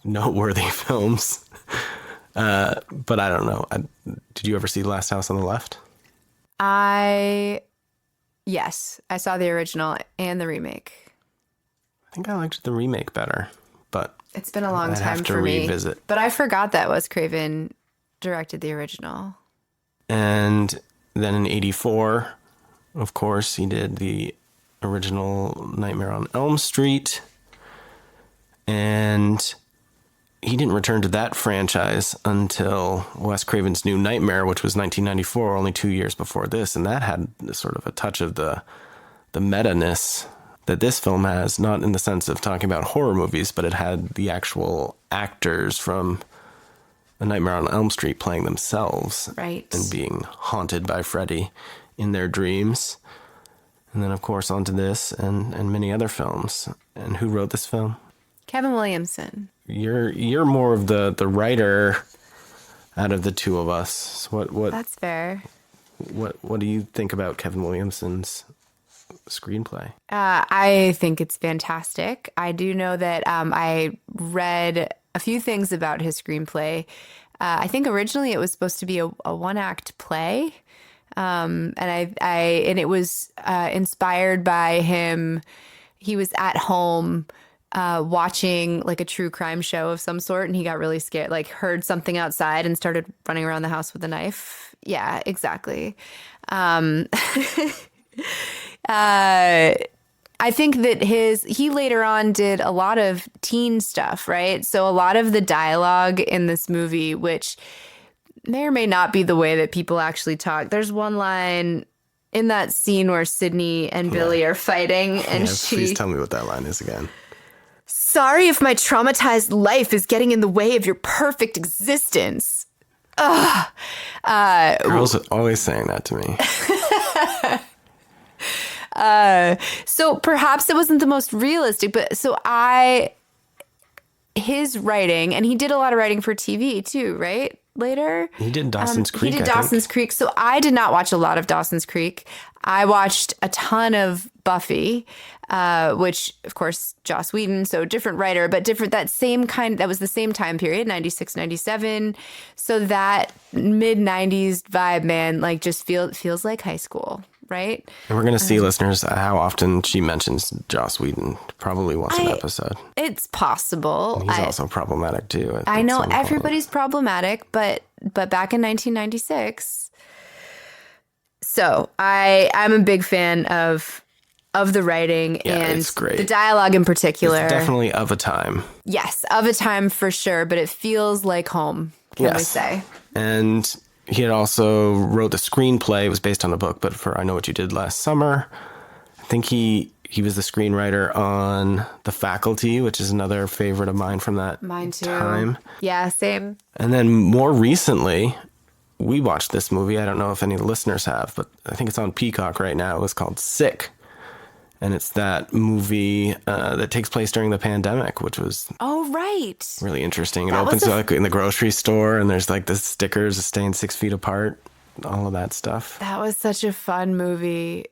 Speaker 2: noteworthy films. But I don't know. Did you ever see Last House on the Left?
Speaker 1: Yes, I saw the original and the remake.
Speaker 2: I think I liked the remake better, but
Speaker 1: It's been a long
Speaker 2: I'd
Speaker 1: time
Speaker 2: have to
Speaker 1: for me.
Speaker 2: revisit.
Speaker 1: But I forgot that Wes Craven directed the original.
Speaker 2: And then in 84, of course, he did the original Nightmare on Elm Street. And he didn't return to that franchise until Wes Craven's New Nightmare, which was 1994, only 2 years before this. And that had sort of a touch of the meta-ness that this film has, not in the sense of talking about horror movies, but it had the actual actors from A Nightmare on Elm Street playing themselves.
Speaker 1: Right.
Speaker 2: And being haunted by Freddy in their dreams. And then, of course, onto this and many other films. And who wrote this film?
Speaker 1: Kevin Williamson.
Speaker 2: You're more of the writer out of the two of us. So what
Speaker 1: That's fair.
Speaker 2: What do you think about Kevin Williamson's screenplay?
Speaker 1: I think it's fantastic. I do know that I read a few things about his screenplay. I think originally it was supposed to be a one-act play, and it was inspired by him. He was at home watching like a true crime show of some sort, and he got really scared, like heard something outside and started running around the house with a knife. Yeah, exactly. I think that he later on did a lot of teen stuff, right? So a lot of the dialogue in this movie, which may or may not be the way that people actually talk. There's one line in that scene where Sydney and Billy are fighting, and
Speaker 2: please tell me what that line is again.
Speaker 1: Sorry if my traumatized life is getting in the way of your perfect existence. Ugh.
Speaker 2: Girls are always saying that to me.
Speaker 1: So perhaps it wasn't the most realistic, but his writing, and he did a lot of writing for TV too, right? Later.
Speaker 2: He did Dawson's Creek.
Speaker 1: He did Dawson's Creek. So I did not watch a lot of Dawson's Creek. I watched a ton of Buffy, which of course, Joss Whedon, so different writer, but different, that was the same time period, 96, 97. So that mid 90s vibe, man, like just feels like high school. Right.
Speaker 2: And we're going to see, listeners, how often she mentions Joss Whedon. Probably once an episode.
Speaker 1: It's possible.
Speaker 2: And he's also problematic, too.
Speaker 1: I know everybody's problematic, but back in 1996. So I'm a big fan of the writing and
Speaker 2: it's great.
Speaker 1: The dialogue in particular.
Speaker 2: It's definitely of a time.
Speaker 1: Yes, of a time for sure, but it feels like home, can we say.
Speaker 2: And he had also wrote the screenplay. It was based on a book, but for I Know What You Did Last Summer. I think he was the screenwriter on The Faculty, which is another favorite of mine from that time.
Speaker 1: Yeah, same.
Speaker 2: And then more recently, we watched this movie. I don't know if any of the listeners have, but I think it's on Peacock right now. It was called Sick. And it's that movie that takes place during the pandemic, which was really interesting. It opens like in the grocery store, and there's like the stickers staying 6 feet apart, all of that stuff.
Speaker 1: That was such a fun movie.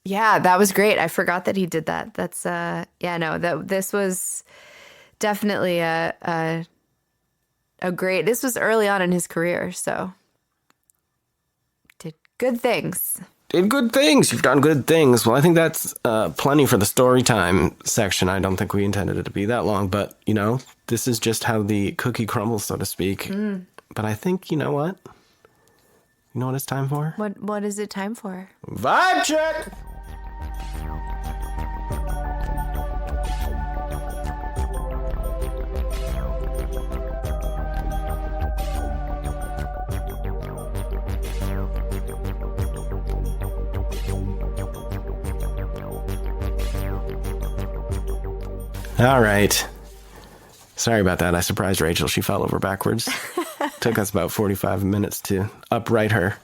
Speaker 1: Yeah, that was great. I forgot that he did that. That's this was definitely a great. This was early on in his career, so did good things.
Speaker 2: Did good things. You've done good things. Well, I think that's plenty for the story time section. I don't think we intended it to be that long, but, this is just how the cookie crumbles, so to speak. But I think, you know what? You know what it's time for?
Speaker 1: What is it time for?
Speaker 2: Vibe check! All right. Sorry about that. I surprised Rachel. She fell over backwards. Took us about 45 minutes to upright her.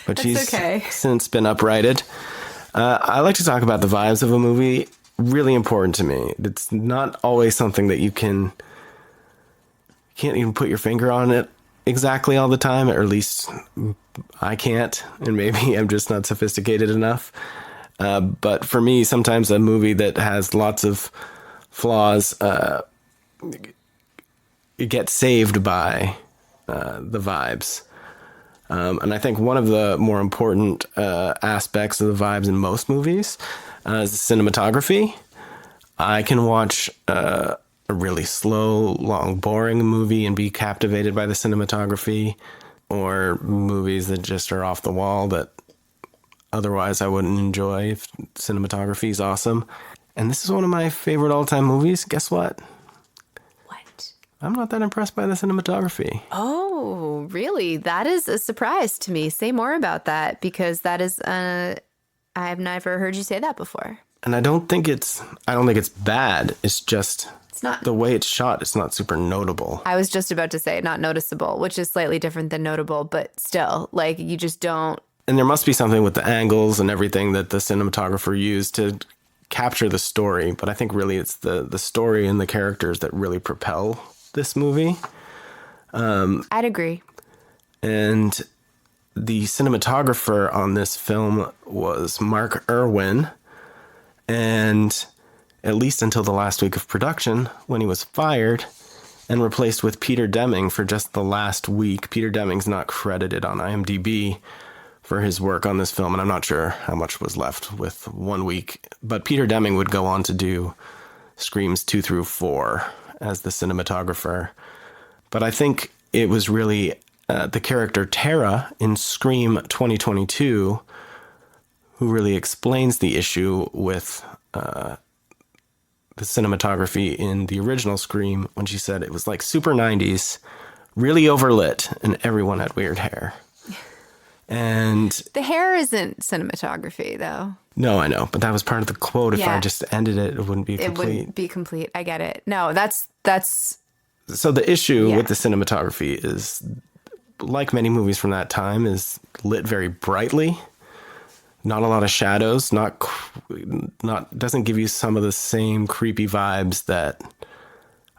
Speaker 2: But she's since been uprighted. I like to talk about the vibes of a movie. Really important to me. It's not always something that you can't even put your finger on it exactly all the time, or at least I can't. And maybe I'm just not sophisticated enough. But for me, sometimes a movie that has lots of flaws, it gets saved by the vibes. And I think one of the more important aspects of the vibes in most movies is cinematography. I can watch a a really slow, long, boring movie and be captivated by the cinematography, or movies that just are off the wall that otherwise I wouldn't enjoy if cinematography is awesome. And this is one of my favorite all-time movies. Guess what?
Speaker 1: What?
Speaker 2: I'm not that impressed by the cinematography.
Speaker 1: Oh, really? That is a surprise to me. Say more about that, because that is, I've never heard you say that before.
Speaker 2: And I don't think it's bad. It's just
Speaker 1: not
Speaker 2: the way it's shot. It's not super notable.
Speaker 1: I was just about to say not noticeable, which is slightly different than notable, but still, like, you just don't.
Speaker 2: And there must be something with the angles and everything that the cinematographer used to capture the story. But I think really it's the story and the characters that really propel this movie.
Speaker 1: I'd agree.
Speaker 2: And the cinematographer on this film was Mark Irwin. And at least until the last week of production, when he was fired and replaced with Peter Deming for just the last week. Peter Deming's not credited on IMDb for his work on this film, and I'm not sure how much was left with 1 week. But Peter Deming would go on to do Screams 2 through 4 as the cinematographer. But I think it was really the character Tara in Scream 2022 who really explains the issue with the cinematography in the original Scream, when she said it was like super 90s, really overlit, and everyone had weird hair. And
Speaker 1: the hair isn't cinematography, though.
Speaker 2: No, I know, but that was part of the quote. If I just ended it, it wouldn't be complete.
Speaker 1: It wouldn't be complete. I get it. No, that's.
Speaker 2: So the issue with the cinematography is, like many movies from that time, is lit very brightly. Not a lot of shadows. Doesn't give you some of the same creepy vibes that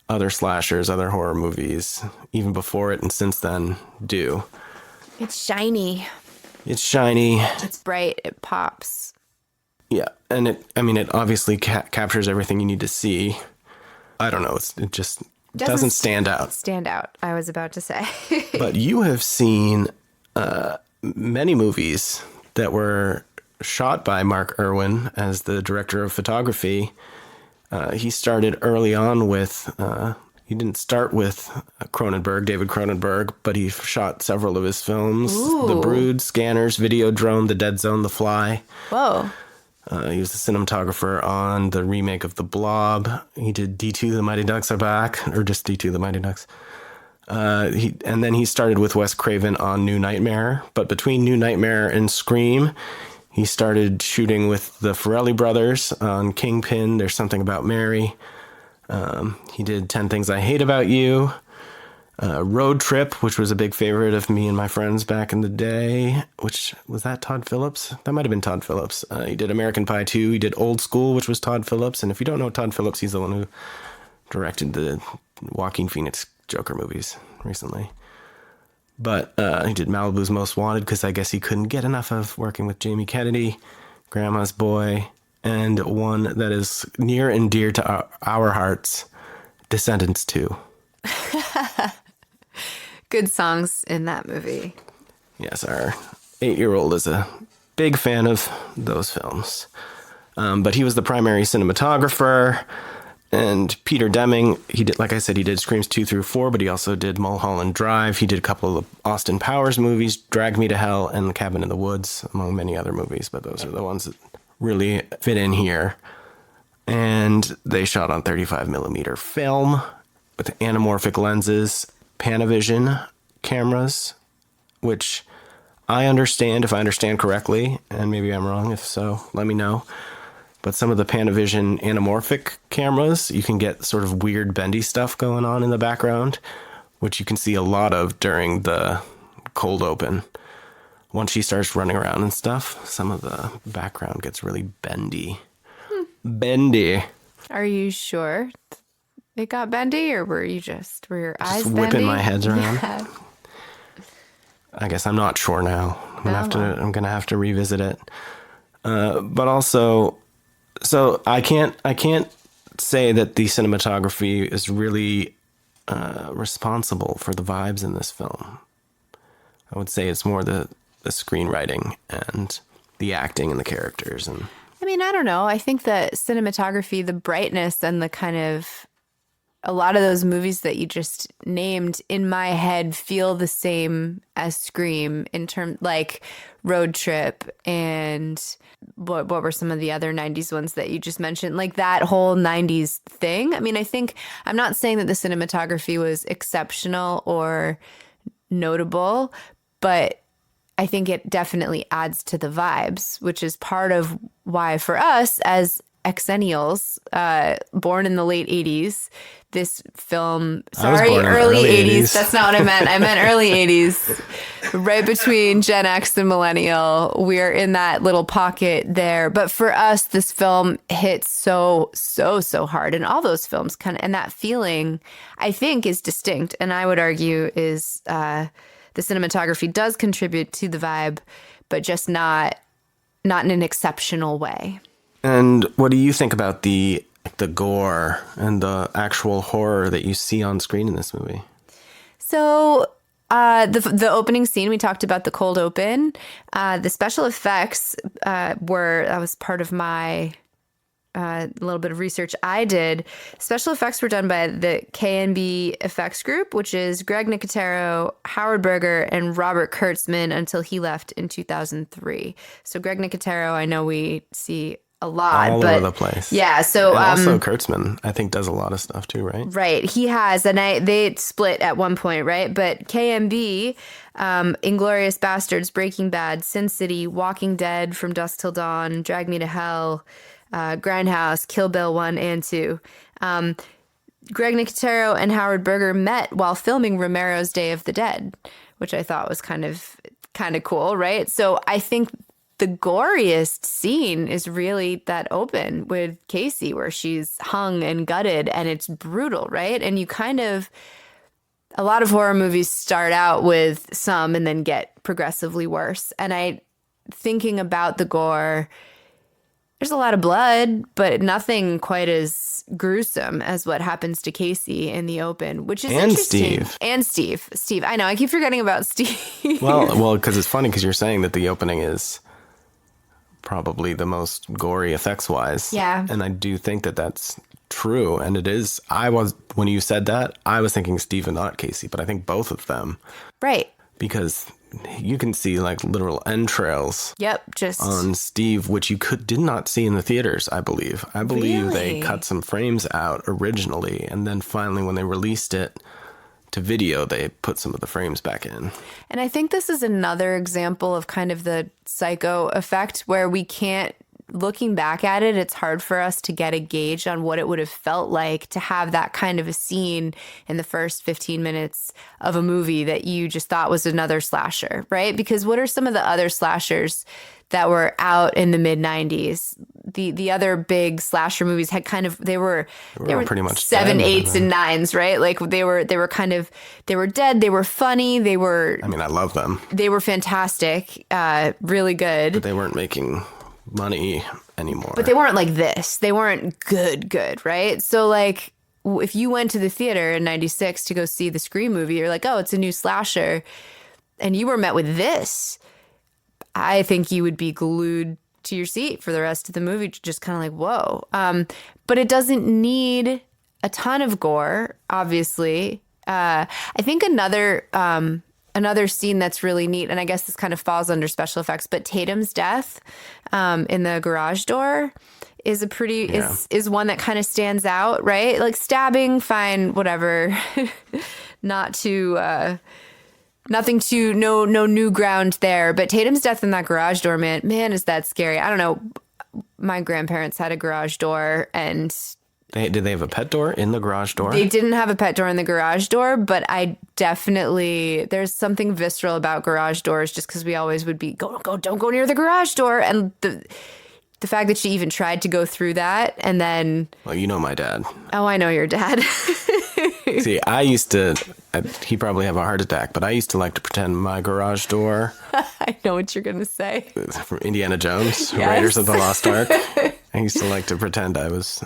Speaker 2: other slashers, other horror movies, even before it and since then, do.
Speaker 1: It's shiny.
Speaker 2: It's shiny.
Speaker 1: It's bright. It pops.
Speaker 2: Yeah, and it obviously captures everything you need to see. I don't know. It just doesn't stand out.
Speaker 1: Stand out, I was about to say.
Speaker 2: But you have seen many movies that were shot by Mark Irwin as the director of photography. He started early on with, he didn't start with David Cronenberg, but he shot several of his films.
Speaker 1: Ooh.
Speaker 2: The Brood, Scanners, Videodrome, The Dead Zone, The Fly.
Speaker 1: Whoa.
Speaker 2: He was the cinematographer on the remake of The Blob. He did D2 The Mighty Ducks Are Back, or just D2 The Mighty Ducks. And then he started with Wes Craven on New Nightmare. But between New Nightmare and Scream, he started shooting with the Farrelly brothers on Kingpin, There's Something About Mary. He did 10 Things I Hate About You. Road Trip, which was a big favorite of me and my friends back in the day. Which, was that Todd Phillips? That might have been Todd Phillips. He did American Pie 2. He did Old School, which was Todd Phillips. And if you don't know Todd Phillips, he's the one who directed the Joaquin Phoenix Joker movies recently. But he did Malibu's Most Wanted, because I guess he couldn't get enough of working with Jamie Kennedy, Grandma's Boy, and one that is near and dear to our hearts, Descendants 2.
Speaker 1: Good songs in that movie.
Speaker 2: Yes, our 8-year-old is a big fan of those films. But he was the primary cinematographer. And Peter Deming, he did, like I said, he did Screams 2 through 4, but he also did Mulholland Drive. He did a couple of Austin Powers movies, Drag Me to Hell, and Cabin in the Woods, among many other movies. But those are the ones that really fit in here. And they shot on 35 millimeter film with anamorphic lenses, Panavision cameras, which I understand, if I understand correctly, and maybe I'm wrong. If so, let me know. But some of the Panavision anamorphic cameras, you can get sort of weird bendy stuff going on in the background, which you can see a lot of during the cold open. Once she starts running around and stuff, some of the background gets really bendy. Bendy.
Speaker 1: Are you sure it got bendy, or were your eyes
Speaker 2: just
Speaker 1: bendy?
Speaker 2: whipping my heads around?
Speaker 1: Yeah.
Speaker 2: I guess I'm not sure now. I'm gonna have to revisit it. But also, so I can't say that the cinematography is really responsible for the vibes in this film. I would say it's more the screenwriting and the acting and the characters. And
Speaker 1: I mean, I don't know. I think the cinematography, the brightness and the kind of a lot of those movies that you just named in my head feel the same as Scream in terms like Road Trip and what were some of the other 90s ones that you just mentioned? Like that whole 90s thing. I mean, I think I'm not saying that the cinematography was exceptional or notable, but I think it definitely adds to the vibes, which is part of why for us as Exennials, born in the late 80s, this film, early 80s. That's not what I meant. I meant early 80s, right between Gen X and Millennial. We're in that little pocket there. But for us, this film hits so hard. And all those films and that feeling, I think, is distinct. And I would argue is the cinematography does contribute to the vibe, but just not in an exceptional way.
Speaker 2: And what do you think about the gore and the actual horror that you see on screen in this movie?
Speaker 1: So the opening scene, we talked about the cold open. The special effects that was part of my little bit of research I did. Special effects were done by the K&B Effects Group, which is Greg Nicotero, Howard Berger, and Robert Kurtzman until he left in 2003. So Greg Nicotero, I know we see a lot,
Speaker 2: all over the place.
Speaker 1: Yeah, so
Speaker 2: and also Kurtzman, I think, does a lot of stuff too, right?
Speaker 1: Right, he has, and they split at one point, right? But KMB, Inglourious Bastards, Breaking Bad, Sin City, Walking Dead, From Dusk Till Dawn, Drag Me to Hell, Grindhouse, Kill Bill 1 and 2. Greg Nicotero and Howard Berger met while filming Romero's Day of the Dead, which I thought was kind of cool, right? So I think the goriest scene is really that open with Casey where she's hung and gutted and it's brutal, right? And a lot of horror movies start out with some and then get progressively worse. And thinking about the gore, there's a lot of blood, but nothing quite as gruesome as what happens to Casey in the open, which is interesting. And Steve. I know, I keep forgetting about Steve.
Speaker 2: Well, because it's funny because you're saying that the opening is probably the most gory effects-wise.
Speaker 1: Yeah.
Speaker 2: And I do think that that's true. And it is. When you said that, I was thinking Steve and not Casey, but I think both of them.
Speaker 1: Right.
Speaker 2: Because you can see like literal entrails.
Speaker 1: Yep, just
Speaker 2: on Steve, which you did not see in the theaters, I believe. I believe
Speaker 1: really?
Speaker 2: They cut some frames out originally, and then finally when they released it to video, they put some of the frames back in.
Speaker 1: And I think this is another example of kind of the Psycho effect where we can't, looking back at it, it's hard for us to get a gauge on what it would have felt like to have that kind of a scene in the first 15 minutes of a movie that you just thought was another slasher, right? Because what are some of the other slashers that were out in the mid 90s? The other big slasher movies had they were
Speaker 2: pretty much
Speaker 1: 7, 8s, and 9s, right? Like they were dead. They were funny.
Speaker 2: I mean, I love them.
Speaker 1: They were fantastic, really good.
Speaker 2: But they weren't making money anymore.
Speaker 1: But they weren't like this. They weren't good, right? So like if you went to the theater in 96 to go see the Scream movie, you're like, oh, it's a new slasher. And you were met with this. I think you would be glued to your seat for the rest of the movie, just kind of like, whoa. But it doesn't need a ton of gore, obviously. I think another scene that's really neat, and I guess this kind of falls under special effects, but Tatum's death in the garage door is is one that kind of stands out, right? Like stabbing, fine, whatever. No new ground there. But Tatum's death in that garage door, man, is that scary. I don't know. My grandparents had a garage door, and
Speaker 2: did they have a pet door in the garage door?
Speaker 1: They didn't have a pet door in the garage door, but there's something visceral about garage doors just because we always would be, don't go near the garage door. And the fact that she even tried to go through that and then...
Speaker 2: Well, you know my dad.
Speaker 1: Oh, I know your dad.
Speaker 2: See, he probably have a heart attack, but I used to like to pretend my garage door...
Speaker 1: I know what you're going to say.
Speaker 2: From Indiana Jones,
Speaker 1: Yes.
Speaker 2: Raiders of the Lost Ark. I used to like to pretend I was...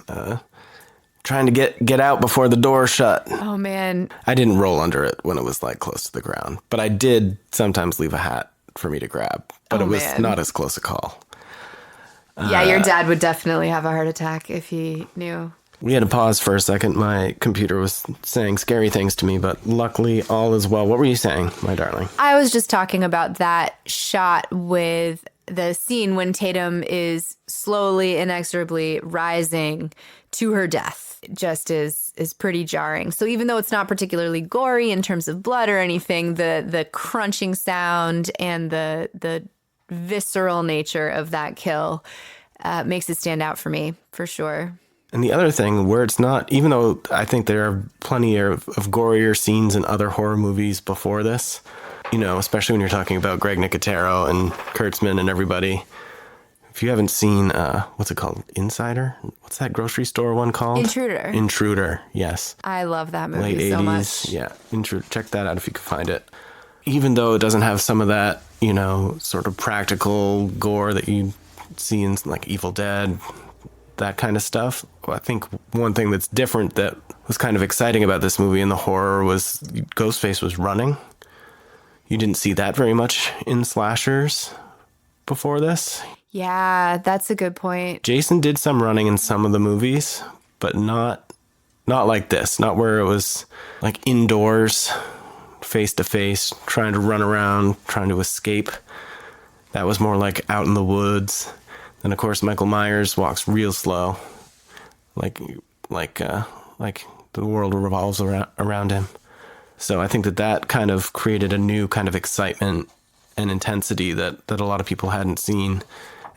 Speaker 2: trying to get out before the door shut.
Speaker 1: Oh, man.
Speaker 2: I didn't roll under it when it was like close to the ground, but I did sometimes leave a hat for me to grab, but it was not as close a call.
Speaker 1: Yeah, your dad would definitely have a heart attack if he knew.
Speaker 2: We had to pause for a second. My computer was saying scary things to me, but luckily all is well. What were you saying, my darling?
Speaker 1: I was just talking about that shot with the scene when Tatum is slowly, inexorably rising to her death. Just is pretty jarring. So even though it's not particularly gory in terms of blood or anything, the crunching sound and the visceral nature of that kill makes it stand out for me, for sure.
Speaker 2: And the other thing where it's not, even though I think there are plenty of gorier scenes in other horror movies before this, you know, especially when you're talking about Greg Nicotero and Kurtzman and everybody. If you haven't seen, what's it called? Insider? What's that grocery store one called?
Speaker 1: Intruder.
Speaker 2: Intruder, yes.
Speaker 1: I love that movie
Speaker 2: Late 80s,
Speaker 1: so much.
Speaker 2: Yeah, Intruder. Check that out if you can find it. Even though it doesn't have some of that, you know, sort of practical gore that you see in like Evil Dead, that kind of stuff. I think one thing that's different that was kind of exciting about this movie and the horror was Ghostface was running. You didn't see that very much in slashers before this.
Speaker 1: Yeah, that's a good point.
Speaker 2: Jason did some running in some of the movies, but not like this. Not where it was like indoors, face to face, trying to run around, trying to escape. That was more like out in the woods. And of course, Michael Myers walks real slow, like the world revolves around him. So I think that kind of created a new kind of excitement and intensity that a lot of people hadn't seen,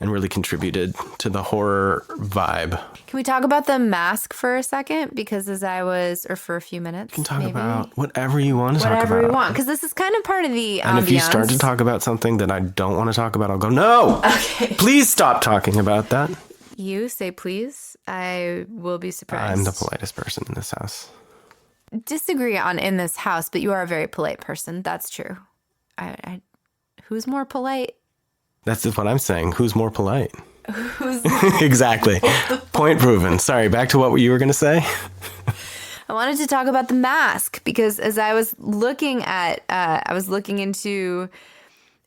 Speaker 2: and really contributed to the horror vibe.
Speaker 1: Can we talk about the mask for a second? Because or for a few minutes.
Speaker 2: You can talk
Speaker 1: maybe.
Speaker 2: about whatever you want to talk about.
Speaker 1: Whatever you want, because this is kind of part of the ambiance.
Speaker 2: And if you start to talk about something that I don't want to talk about, I'll go, no!
Speaker 1: Okay.
Speaker 2: Please stop talking about that.
Speaker 1: You say please, I will be surprised.
Speaker 2: I'm the politest person in this house.
Speaker 1: Disagree on in this house, but you are a very polite person. That's true. Who's more polite?
Speaker 2: That's what I'm saying. Who's more polite? Exactly. Point proven. Sorry, back to what you were going to say.
Speaker 1: I wanted to talk about the mask because as I was looking into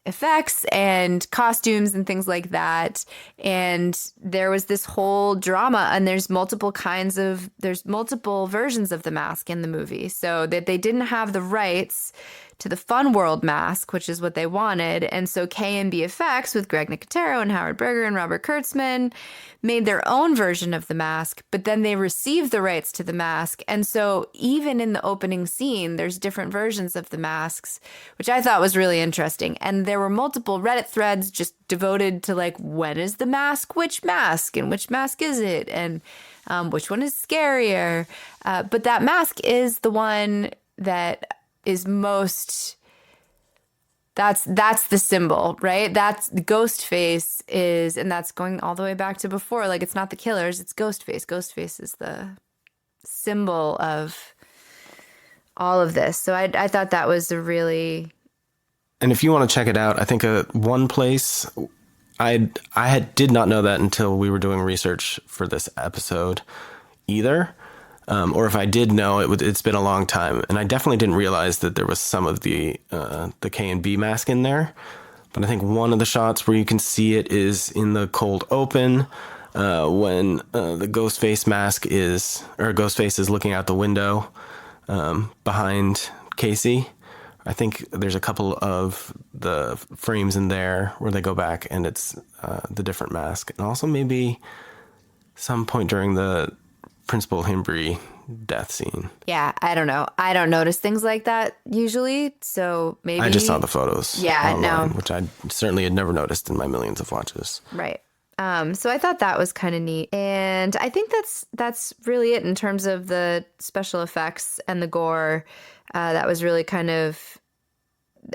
Speaker 1: effects and costumes and things like that, and there was this whole drama, and there's multiple versions of the mask in the movie, so that they didn't have the rights to the Fun World mask, which is what they wanted. And so K&B Effects with Greg Nicotero and Howard Berger and Robert Kurtzman made their own version of the mask, but then they received the rights to the mask. And so even in the opening scene, there's different versions of the masks, which I thought was really interesting. And there were multiple Reddit threads just devoted to like, when is the mask? Which mask? And which mask is it? And which one is scarier? But that mask is the one that is most, that's the symbol, right? That's Ghostface is, and that's going all the way back to before. Like, it's not the killers, it's Ghostface. Ghostface is the symbol of all of this. So I thought that was a really...
Speaker 2: And if you want to check it out, I think one place, I did not know that until we were doing research for this episode either. Or if I did know, it's been a long time. And I definitely didn't realize that there was some of the K&B mask in there. But I think one of the shots where you can see it is in the cold open when the Ghostface is looking out the window behind Casey. I think there's a couple of the frames in there where they go back and it's the different mask. And also maybe some point during the Principal Himbry death scene.
Speaker 1: Yeah, I don't know. I don't notice things like that usually, so maybe...
Speaker 2: I just saw the photos.
Speaker 1: Yeah,
Speaker 2: online,
Speaker 1: no.
Speaker 2: Which I certainly had never noticed in my millions of watches.
Speaker 1: Right. So I thought that was kind of neat. And I think that's really it in terms of the special effects and the gore. That was really kind of,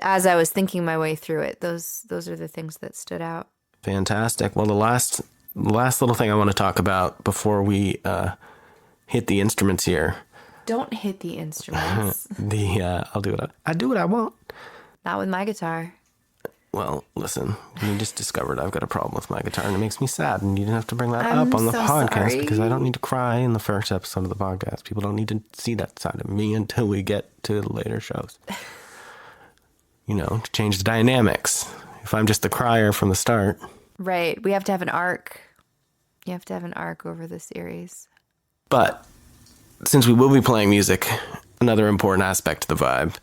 Speaker 1: as I was thinking my way through it, those are the things that stood out.
Speaker 2: Fantastic. Well, the last little thing I want to talk about before we hit the instruments here.
Speaker 1: Don't hit the instruments.
Speaker 2: I'll do it. I do what I want.
Speaker 1: Not with my guitar.
Speaker 2: Well, listen, you just discovered I've got a problem with my guitar, and it makes me sad, and you didn't have to bring that up on the podcast
Speaker 1: sorry.
Speaker 2: because I don't need to cry in the first episode of the podcast. People don't need to see that side of me until we get to the later shows. To change the dynamics. If I'm just the crier from the start.
Speaker 1: Right. We have to have an arc. You have to have an arc over the series.
Speaker 2: But since we will be playing music, another important aspect to the vibe,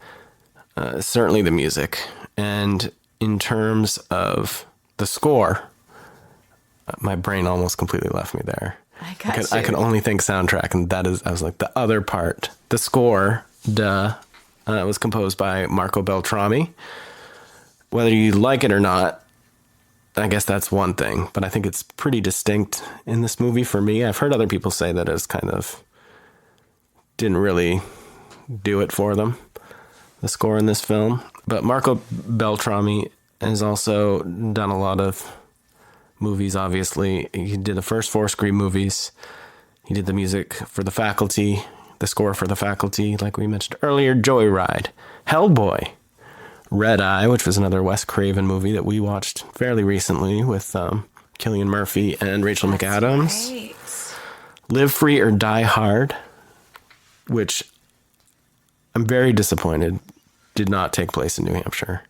Speaker 2: is certainly the music. And in terms of the score, my brain almost completely left me there. I could only think soundtrack, and I was like, the other part, the score, was composed by Marco Beltrami. Whether you like it or not, I guess that's one thing, but I think it's pretty distinct in this movie for me. I've heard other people say that it's kind of didn't really do it for them, the score in this film. But Marco Beltrami has also done a lot of movies, obviously. He did the first 4 Scream movies. He did the music for The Faculty, the score for The Faculty, like we mentioned earlier, Joyride, Hellboy, Red Eye, which was another Wes Craven movie that we watched fairly recently with Cillian Murphy and Rachel McAdams. Right. Live Free or Die Hard, which I'm very disappointed did not take place in New Hampshire.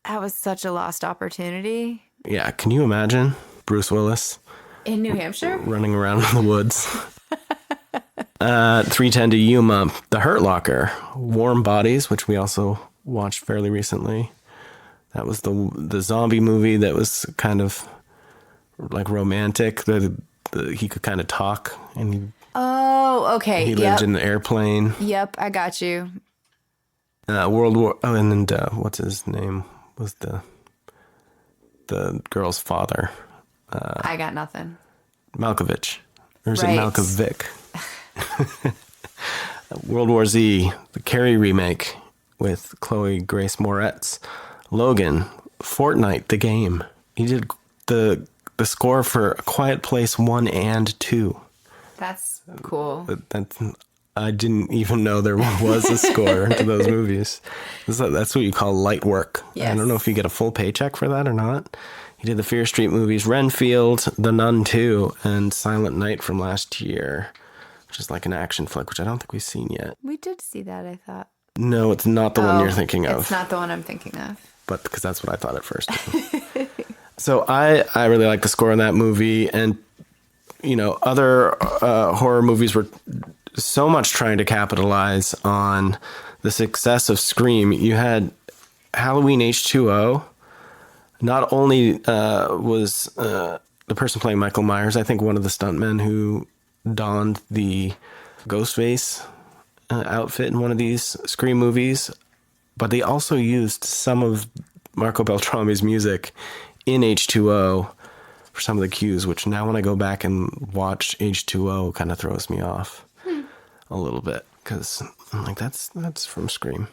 Speaker 1: That was such a lost opportunity.
Speaker 2: Yeah, can you imagine Bruce Willis
Speaker 1: in New Hampshire
Speaker 2: running around in the woods? 3:10 to Yuma, The Hurt Locker, Warm Bodies, which we also watched fairly recently. That was the zombie movie that was kind of like romantic. He could kind of talk, and he lived in an airplane.
Speaker 1: Yep, I got you.
Speaker 2: World War. Oh, and then what's his name? Was the girl's father?
Speaker 1: I got nothing.
Speaker 2: Malkovich, or is it Malkovich? World War Z, the Carrie remake with Chloe Grace Moretz. Logan, Fortnite, the game. He did the score for A Quiet Place 1 and 2.
Speaker 1: That's cool.
Speaker 2: I didn't even know there was a score to those movies. That's what you call light work. Yes. I don't know if you get a full paycheck for that or not. He did the Fear Street movies, Renfield, The Nun 2, and Silent Night from last year, which is like an action flick, which I don't think we've seen yet.
Speaker 1: We did see that, I thought.
Speaker 2: No, it's not the one you're thinking of.
Speaker 1: It's not the one I'm thinking of.
Speaker 2: But because that's what I thought at first. So I really like the score in that movie. And, other horror movies were so much trying to capitalize on the success of Scream. You had Halloween H2O. Not only was the person playing Michael Myers, I think one of the stuntmen who donned the Ghostface outfit in one of these Scream movies, but they also used some of Marco Beltrami's music in H2O for some of the cues, which now when I go back and watch H2O kind of throws me off a little bit, because I'm like, that's from Scream.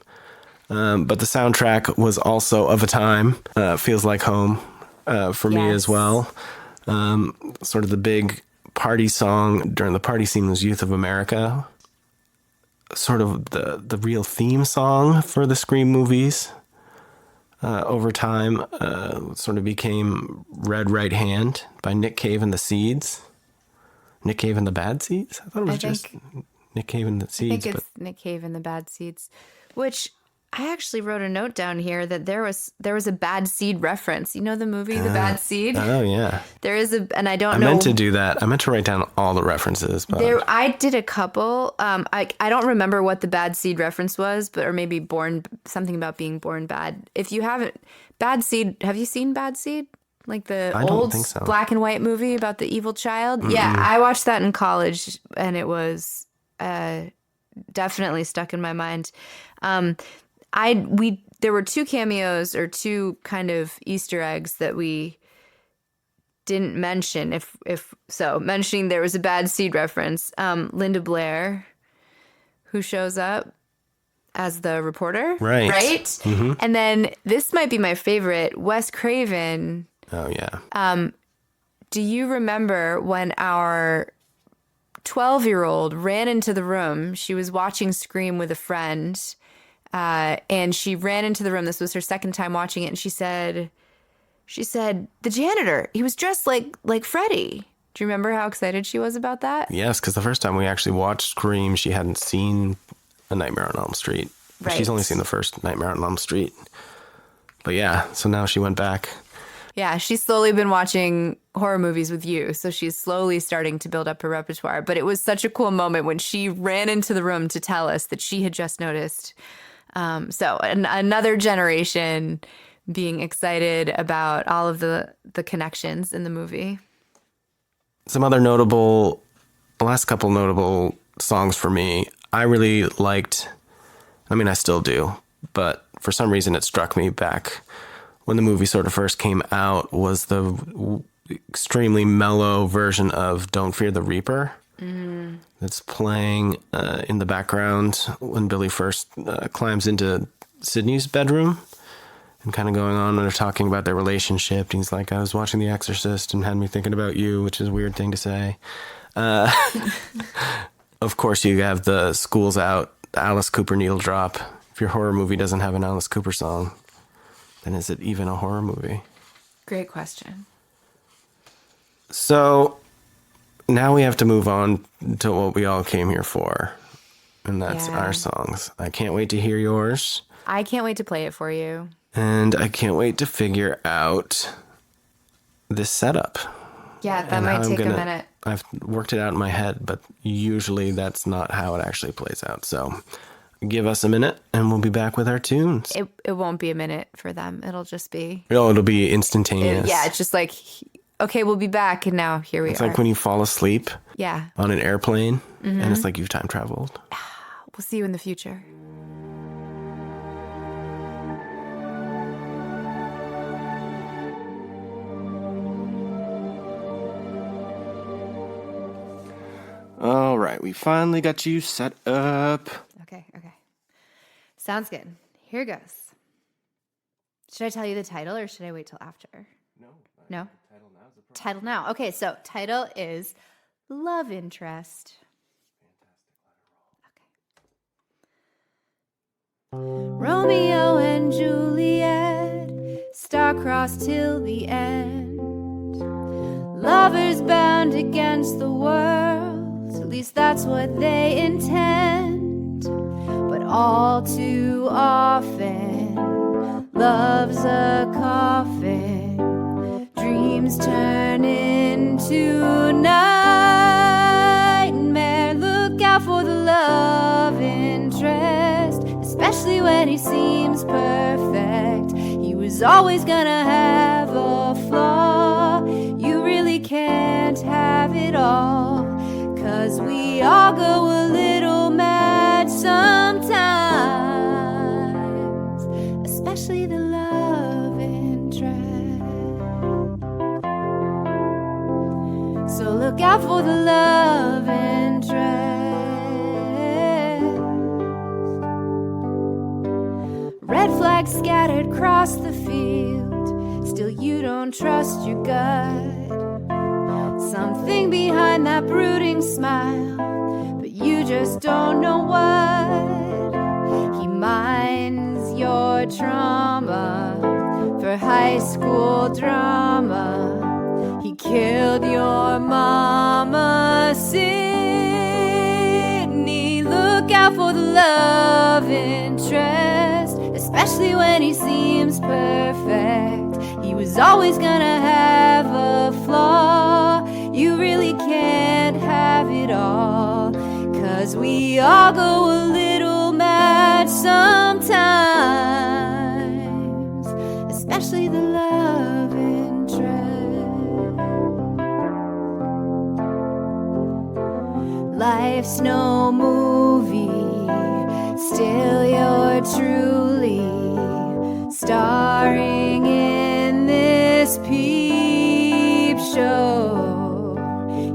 Speaker 2: But the soundtrack was also of a time, Feels Like Home for me as well. Sort of the big party song during the party scene was Youth of America. Sort of the real theme song for the Scream movies over time sort of became Red Right Hand by Nick Cave and the Seeds. Nick Cave and the Bad Seeds? I thought it was just Nick Cave and the Seeds.
Speaker 1: I think it's Nick Cave and the Bad Seeds, which I actually wrote a note down here that there was a Bad Seed reference. You know the movie The Bad Seed?
Speaker 2: Oh yeah.
Speaker 1: There is and I don't know.
Speaker 2: I meant to do that. I meant to write down all the references. But
Speaker 1: I did a couple. I don't remember what the Bad Seed reference was, or maybe something about being born bad. If you haven't, Bad Seed, have you seen Bad Seed? Like the old black and white movie about the evil child? Mm-mm. Yeah, I watched that in college, and it was definitely stuck in my mind. There were 2 cameos or 2 kind of Easter eggs that we didn't mention. If so, mentioning there was a Bad Seed reference. Linda Blair, who shows up as the reporter, right? Mm-hmm. And then this might be my favorite, Wes Craven.
Speaker 2: Oh yeah.
Speaker 1: Do you remember when our 12-year-old ran into the room? She was watching Scream with a friend. And she ran into the room. This was her second time watching it. And she said, the janitor, he was dressed like Freddy. Do you remember how excited she was about that? Yes,
Speaker 2: because the first time we actually watched Scream, she hadn't seen A Nightmare on Elm Street. Right. She's only seen the first Nightmare on Elm Street. But yeah, so now she went back
Speaker 1: Yeah, she's slowly been watching horror movies with you, so she's slowly starting to build up her repertoire. But it was such a cool moment when she ran into the room to tell us that she had just noticed. Another generation being excited about all of the connections in the movie.
Speaker 2: Some other last couple notable songs for me. I really liked, I still do, but for some reason it struck me back when the movie sort of first came out, was the extremely mellow version of Don't Fear the Reaper. That's playing in the background when Billy first climbs into Sydney's bedroom and kind of going on, and they're talking about their relationship. And he's like, I was watching The Exorcist and had me thinking about you, which is a weird thing to say. Of course, you have the School's Out, the Alice Cooper needle drop. If your horror movie doesn't have an Alice Cooper song, then is it even a horror movie?
Speaker 1: Great question.
Speaker 2: So now we have to move on to what we all came here for, and that's our songs. I can't wait to hear yours.
Speaker 1: I can't wait to play it for you.
Speaker 2: And I can't wait to figure out this setup.
Speaker 1: Yeah, that might take a minute.
Speaker 2: I've worked it out in my head, but usually that's not how it actually plays out. So give us a minute and we'll be back with our tunes.
Speaker 1: It won't be a minute for them. It'll just be...
Speaker 2: Oh, it'll be instantaneous.
Speaker 1: It's just like, okay, we'll be back, and now here we are.
Speaker 2: It's like when you fall asleep on an airplane, and it's like you've time traveled.
Speaker 1: We'll see you in the future.
Speaker 2: All right, we finally got you set up.
Speaker 1: Okay. Sounds good. Here goes. Should I tell you the title or should I wait till after? No? Title now. Okay, so title is Love Interest. Okay. Romeo and Juliet, star-crossed till the end. Lovers bound against the world, at least that's what they intend. But all too often, love's a coffin. Dreams turn into nightmare. Look out for the love interest, especially when he seems perfect. He was always gonna have a flaw. You really can't have it all, 'cause we all go a little mad sometimes, especially the love interest. So look out for the love interest. Red flags scattered across the field, still you don't trust your gut. Something behind that brooding smile, but you just don't know what. He mines your trauma for high school drama. He killed your mama, Sydney. Look out for the love interest, especially when he seems perfect. He was always gonna have a flaw. You really can't have it all, 'cause we all go a little mad sometimes, especially the love interest. Life's no movie, still you're truly starring in this peep show.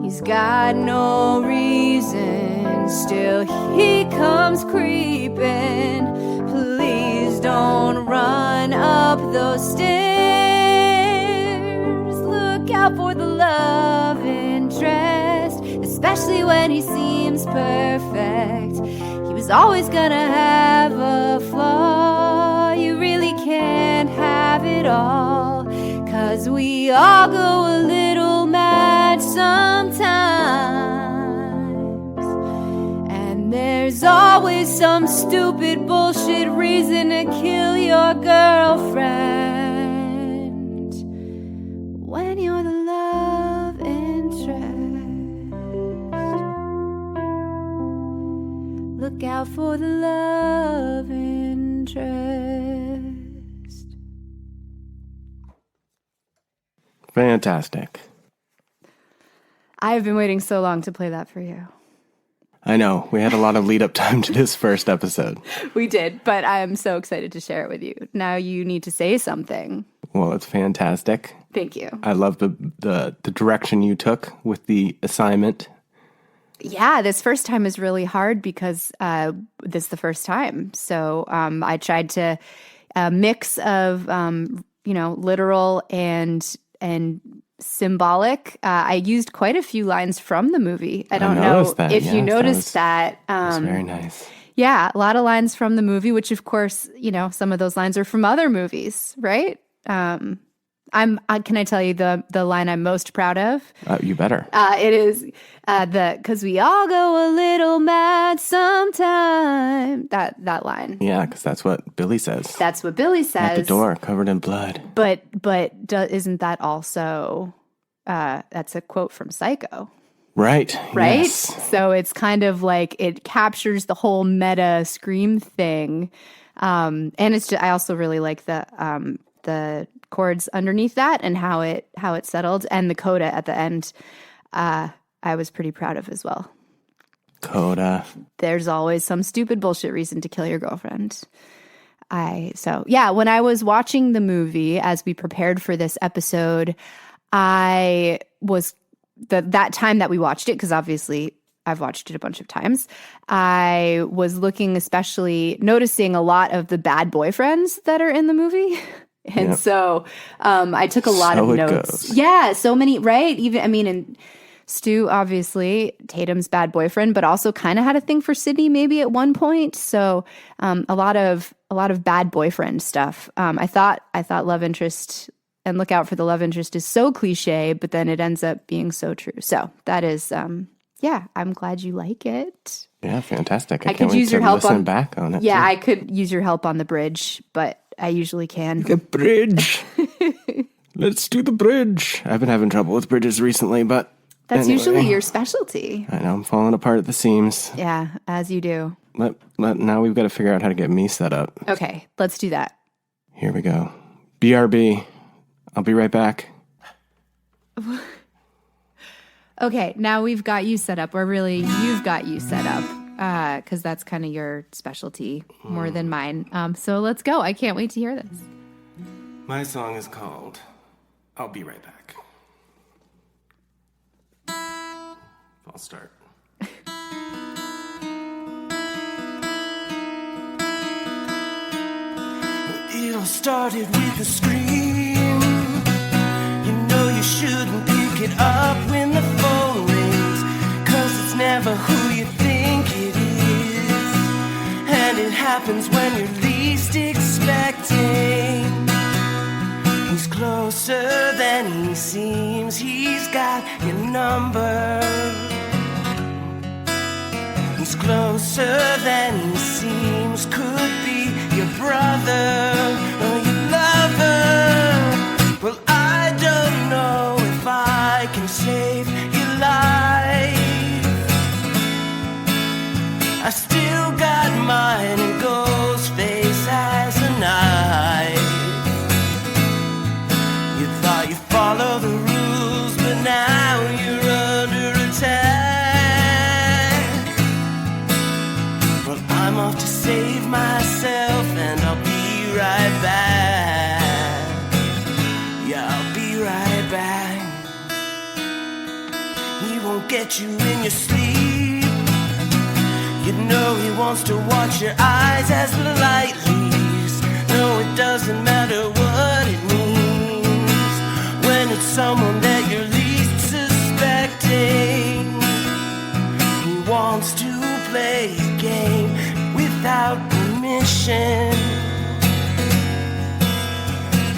Speaker 1: He's got no reason, still he comes creeping. Please don't run up those stairs. Look out for the love interest, especially when he seems perfect. He was always gonna have a flaw. You really can't have it all, 'cause we all go a little mad sometimes. And there's always some stupid bullshit reason to kill your girlfriend. when you're the love interest. Look out for the love interest.
Speaker 2: Fantastic.
Speaker 1: I've been waiting so long to play that for you.
Speaker 2: I know. We had a lot of lead up time to this first episode.
Speaker 1: We did, but I'm so excited to share it with you. Now you need to say something.
Speaker 2: Well, it's fantastic.
Speaker 1: Thank you.
Speaker 2: I love the direction you took with the assignment.
Speaker 1: Yeah, this first time is really hard because this is the first time. So I tried to mix of literal and symbolic. I used quite a few lines from the movie. I don't know if you noticed that.
Speaker 2: That's very nice.
Speaker 1: Yeah, a lot of lines from the movie, which of course, some of those lines are from other movies, right? Can I tell you the line I'm most proud of?
Speaker 2: You better.
Speaker 1: It is because we all go a little mad sometime. That line.
Speaker 2: Yeah, because that's what Billy says.
Speaker 1: That's what Billy says.
Speaker 2: At the door, covered in blood.
Speaker 1: But isn't that also that's a quote from Psycho?
Speaker 2: Right.
Speaker 1: Right.
Speaker 2: Yes.
Speaker 1: So it's kind of like it captures the whole meta Scream thing, and it's just, I also really like the chords underneath that and how it settled, and the coda at the end. I was pretty proud of as well.
Speaker 2: Coda.
Speaker 1: There's always some stupid bullshit reason to kill your girlfriend. When I was watching the movie as we prepared for this episode, I was that time that we watched it, because obviously I've watched it a bunch of times. I was noticing a lot of the bad boyfriends that are in the movie. And so I took a lot of notes.
Speaker 2: Goes.
Speaker 1: Yeah, so many, right? And Stu, obviously, Tatum's bad boyfriend, but also kind of had a thing for Sydney maybe at one point. So a lot of bad boyfriend stuff. I thought love interest and look out for the love interest is so cliche, but then it ends up being so true. So that is, I'm glad you like it.
Speaker 2: Yeah, fantastic. I
Speaker 1: could
Speaker 2: can't wait
Speaker 1: use
Speaker 2: to
Speaker 1: your help
Speaker 2: listen back on it.
Speaker 1: Yeah,
Speaker 2: too.
Speaker 1: I could use your help on the bridge, but I usually can.
Speaker 2: The bridge. Let's do the bridge. I've been having trouble with bridges recently, but
Speaker 1: that's
Speaker 2: anyway.
Speaker 1: usually your specialty.
Speaker 2: I know, I'm falling apart at the seams.
Speaker 1: Yeah, as you do.
Speaker 2: Now we've got to figure out how to get me set up.
Speaker 1: Okay, let's do that.
Speaker 2: Here we go. BRB. I'll be right back.
Speaker 1: Okay, now we've got you set up, or really, you've got you set up, because that's kind of your specialty more than mine. So let's go. I can't wait to hear this.
Speaker 2: My song is called I'll Be Right Back. I'll start.
Speaker 3: It all started with a scream. You know you shouldn't pick it up when the phone rings, 'cause it's never who you think it is. And it happens when you're least expecting. He's closer than he seems. He's got your number. He's closer than he seems. Could be your brother or your lover. Well, I don't know if I can save your life. I still got mine, and Ghostface has a knife. You thought you followed the rules, but now you're under attack. Well, I'm off to save myself, and I'll be right back. Yeah, I'll be right back. He won't get you in your sleep. You know he wants to watch your eyes as the light leaves. No, it doesn't matter what it means when it's someone that you're least suspecting. He wants to play a game without permission.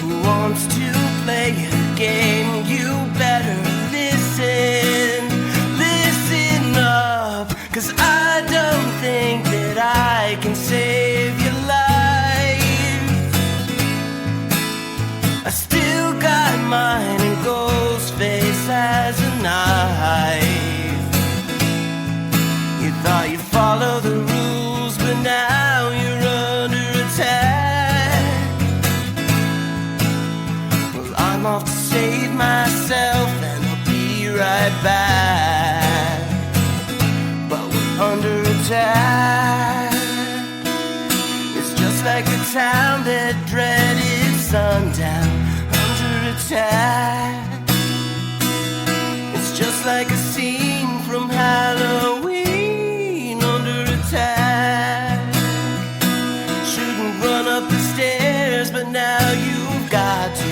Speaker 3: He wants to play a game. You better listen. Listen up, 'cause I don't think that I can save your life. back. But we're under attack. It's just like a town that dreaded sundown. Under attack. It's just like a scene from Halloween. Under attack. Shouldn't run up the stairs, but now you've got to.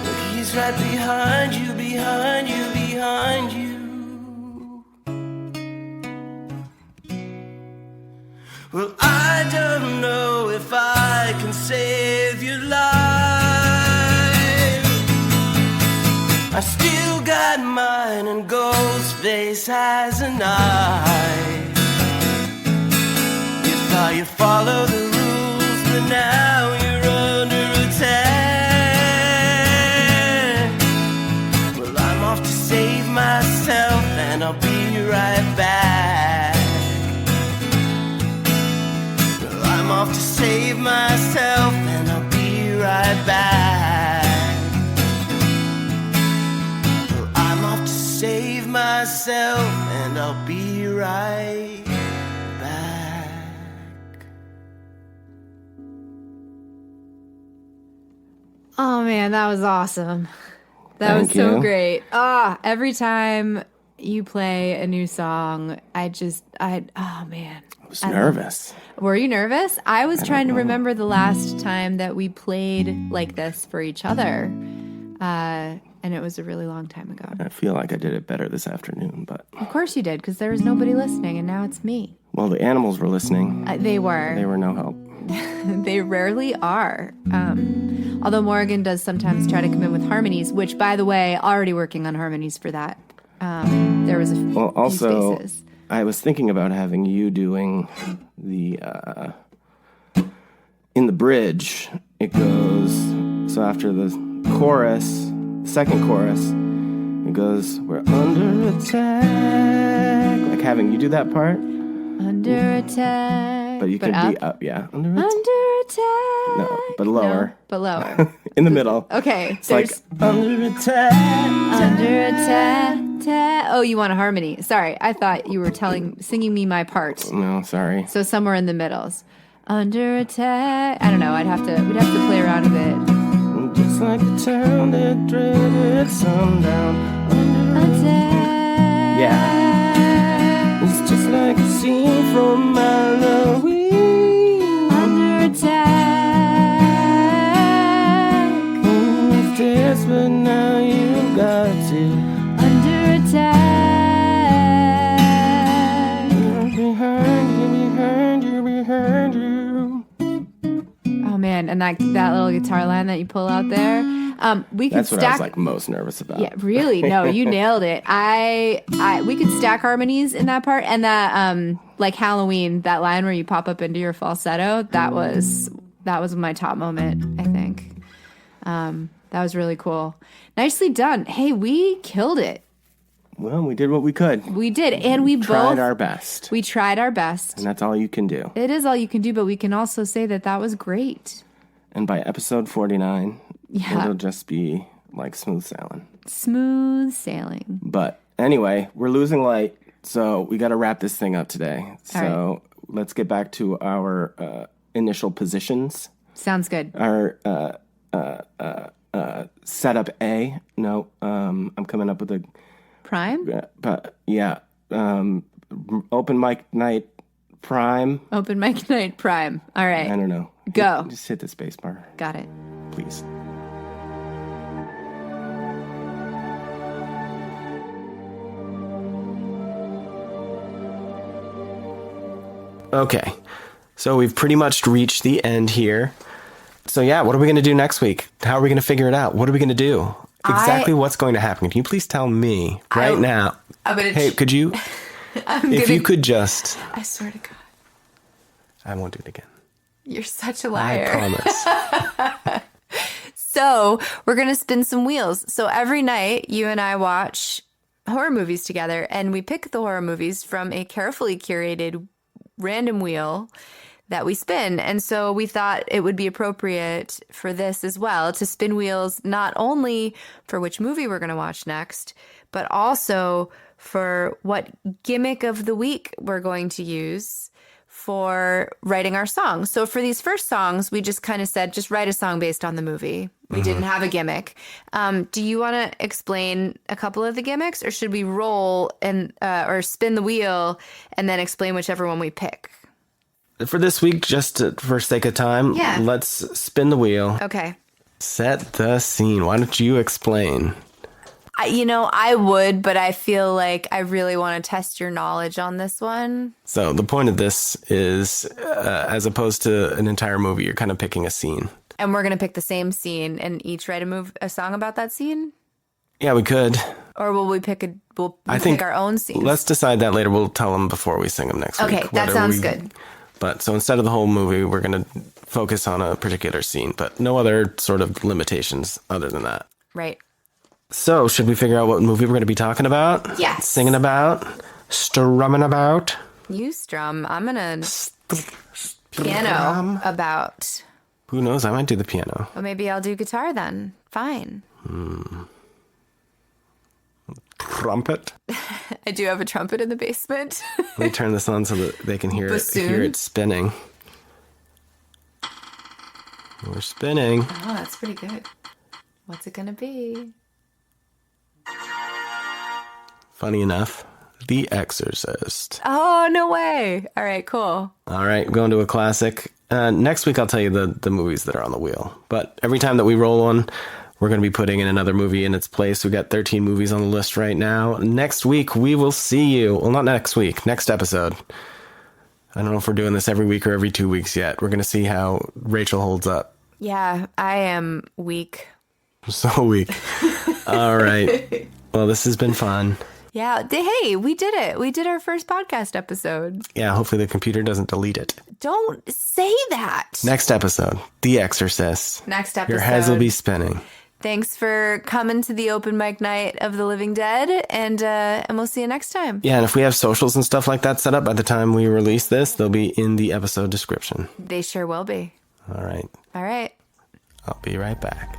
Speaker 3: Look, he's right behind you, behind you, behind you. Well, I don't know if I can save your life. I still got mine, and Ghostface has a knife. You thought you follow the rules, but now you're under attack. Well, I'm off to save myself, and I'll be right back. Well, I'm off to save myself, and I'll be right back. Well, I'm off to save myself, and I'll be right back.
Speaker 1: Oh man, that was awesome. That
Speaker 2: Thank
Speaker 1: was so
Speaker 2: you.
Speaker 1: great. Every time you play a new song, oh man.
Speaker 2: I was nervous.
Speaker 1: Were you nervous? I was trying to remember the last time that we played like this for each other. And it was a really long time ago.
Speaker 2: I feel like I did it better this afternoon, but
Speaker 1: Of course you did, because there was nobody listening, and now it's me.
Speaker 2: well, the animals were listening.
Speaker 1: They were.
Speaker 2: They were no help.
Speaker 1: They rarely are. Although Morgan does sometimes try to come in with harmonies, which, by the way, already working on harmonies for that. There was a
Speaker 2: Well,
Speaker 1: few
Speaker 2: also,
Speaker 1: spaces.
Speaker 2: I was thinking about having you doing the in the bridge. It goes so after the chorus, second chorus, it goes, "We're under attack." Like having you do that part,
Speaker 1: Under attack.
Speaker 2: but you could
Speaker 1: up.
Speaker 2: be up, yeah, under attack.
Speaker 1: Under attack.
Speaker 2: No, but lower.
Speaker 1: No, but lower.
Speaker 2: In the middle.
Speaker 1: Okay.
Speaker 2: It's like
Speaker 1: There's
Speaker 2: under attack.
Speaker 1: under attack. Oh, you want a harmony. Sorry. I thought you were singing me my part.
Speaker 2: No, sorry.
Speaker 1: So somewhere in the middles. Under attack. I don't know. We'd have to play around a bit.
Speaker 2: Just like a town that dreaded sundown. Under
Speaker 1: Attack.
Speaker 2: Yeah. It's just like a scene from Halloween.
Speaker 1: Under attack.
Speaker 2: Stairs, but now you've got to.
Speaker 1: Under attack.
Speaker 2: You're behind you, behind you, behind you.
Speaker 1: Oh man, and that little guitar line that you pull out there. We could
Speaker 2: That's what I was like most nervous about.
Speaker 1: Yeah, really? No, you nailed it. We could stack harmonies in that part, and that like Halloween, that line where you pop up into your falsetto. That was my top moment, I think. That was really cool. Nicely done. Hey, we killed it.
Speaker 2: Well, we did what we could.
Speaker 1: We did, and we
Speaker 2: Tried
Speaker 1: both
Speaker 2: our best.
Speaker 1: we tried our best.
Speaker 2: And that's all you can do.
Speaker 1: It is all you can do, but we can also say that was great.
Speaker 2: And by episode 49,
Speaker 1: Yeah.
Speaker 2: it'll just be like smooth sailing.
Speaker 1: Smooth sailing.
Speaker 2: But anyway, we're losing light, so we got to wrap this thing up today. So let's get back to our initial positions.
Speaker 1: Sounds good.
Speaker 2: Our setup A. No, I'm coming up with a.
Speaker 1: Prime?
Speaker 2: But yeah, open mic night prime.
Speaker 1: Open mic night prime. All right.
Speaker 2: I don't know.
Speaker 1: Go.
Speaker 2: Just hit the space bar,
Speaker 1: Got it.
Speaker 2: please. Okay, so we've pretty much reached the end here. So yeah, what are we going to do next week? How are we going to figure it out? What are we going to do? Exactly what's going to happen? Can you please tell me right now? Hey, could you? If you could just.
Speaker 1: I swear to God.
Speaker 2: I won't do it again.
Speaker 1: You're such a
Speaker 2: I
Speaker 1: liar.
Speaker 2: promise.
Speaker 1: So we're going to spin some wheels. So every night you and I watch horror movies together, and we pick the horror movies from a carefully curated random wheel that we spin. And so we thought it would be appropriate for this as well to spin wheels, not only for which movie we're going to watch next, but also for what gimmick of the week we're going to use for writing our songs. So for these first songs, we just kind of said, just write a song based on the movie. We didn't have a gimmick. Do you want to explain a couple of the gimmicks, or should we roll and or spin the wheel and then explain whichever one we pick?
Speaker 2: For this week, just for sake of time, let's spin the wheel.
Speaker 1: Okay.
Speaker 2: Set the scene. Why don't you explain?
Speaker 1: I would, but I feel like I really want to test your knowledge on this one.
Speaker 2: So the point of this is, as opposed to an entire movie, you're kind of picking a scene.
Speaker 1: And we're going to pick the same scene and each write a song about that scene?
Speaker 2: Yeah, we could.
Speaker 1: Or will we pick pick our own scene?
Speaker 2: Let's decide that later. We'll tell them before we sing them next week.
Speaker 1: Okay, that sounds good.
Speaker 2: But so instead of the whole movie, we're going to focus on a particular scene, but no other sort of limitations other than that.
Speaker 1: Right.
Speaker 2: So should we figure out what movie we're going to be talking about?
Speaker 1: Yes.
Speaker 2: Singing about? Strumming about?
Speaker 1: You strum. I'm going to piano about.
Speaker 2: Who knows? I might do the piano.
Speaker 1: Well, maybe I'll do guitar then. Fine.
Speaker 2: Trumpet?
Speaker 1: I do have a trumpet in the basement.
Speaker 2: Let me turn this on so that they can hear
Speaker 1: Bassoon?
Speaker 2: it spinning. We're spinning.
Speaker 1: Oh, that's pretty good. What's it going to be?
Speaker 2: Funny enough, The Exorcist.
Speaker 1: Oh, no way. All right, cool.
Speaker 2: All right, going to a classic. Next week, I'll tell you the movies that are on the wheel. But every time that we roll one, we're going to be putting in another movie in its place. We've got 13 movies on the list right now. Next week, we will see you. Well, not next week. Next episode. I don't know if we're doing this every week or every 2 weeks yet. We're going to see how Rachel holds up.
Speaker 1: Yeah, I am weak.
Speaker 2: So weak. All right. Well, this has been fun.
Speaker 1: Yeah. Hey, we did it. We did our first podcast episode.
Speaker 2: Yeah, hopefully the computer doesn't delete it.
Speaker 1: Don't say that.
Speaker 2: Next episode, The Exorcist.
Speaker 1: Next episode.
Speaker 2: Your heads will be spinning.
Speaker 1: Thanks for coming to the open mic night of the Living Dead, and we'll see you next time.
Speaker 2: Yeah, and if we have socials and stuff like that set up by the time we release this, they'll be in the episode description.
Speaker 1: They sure will be.
Speaker 2: All right.
Speaker 1: All right.
Speaker 2: I'll be right back.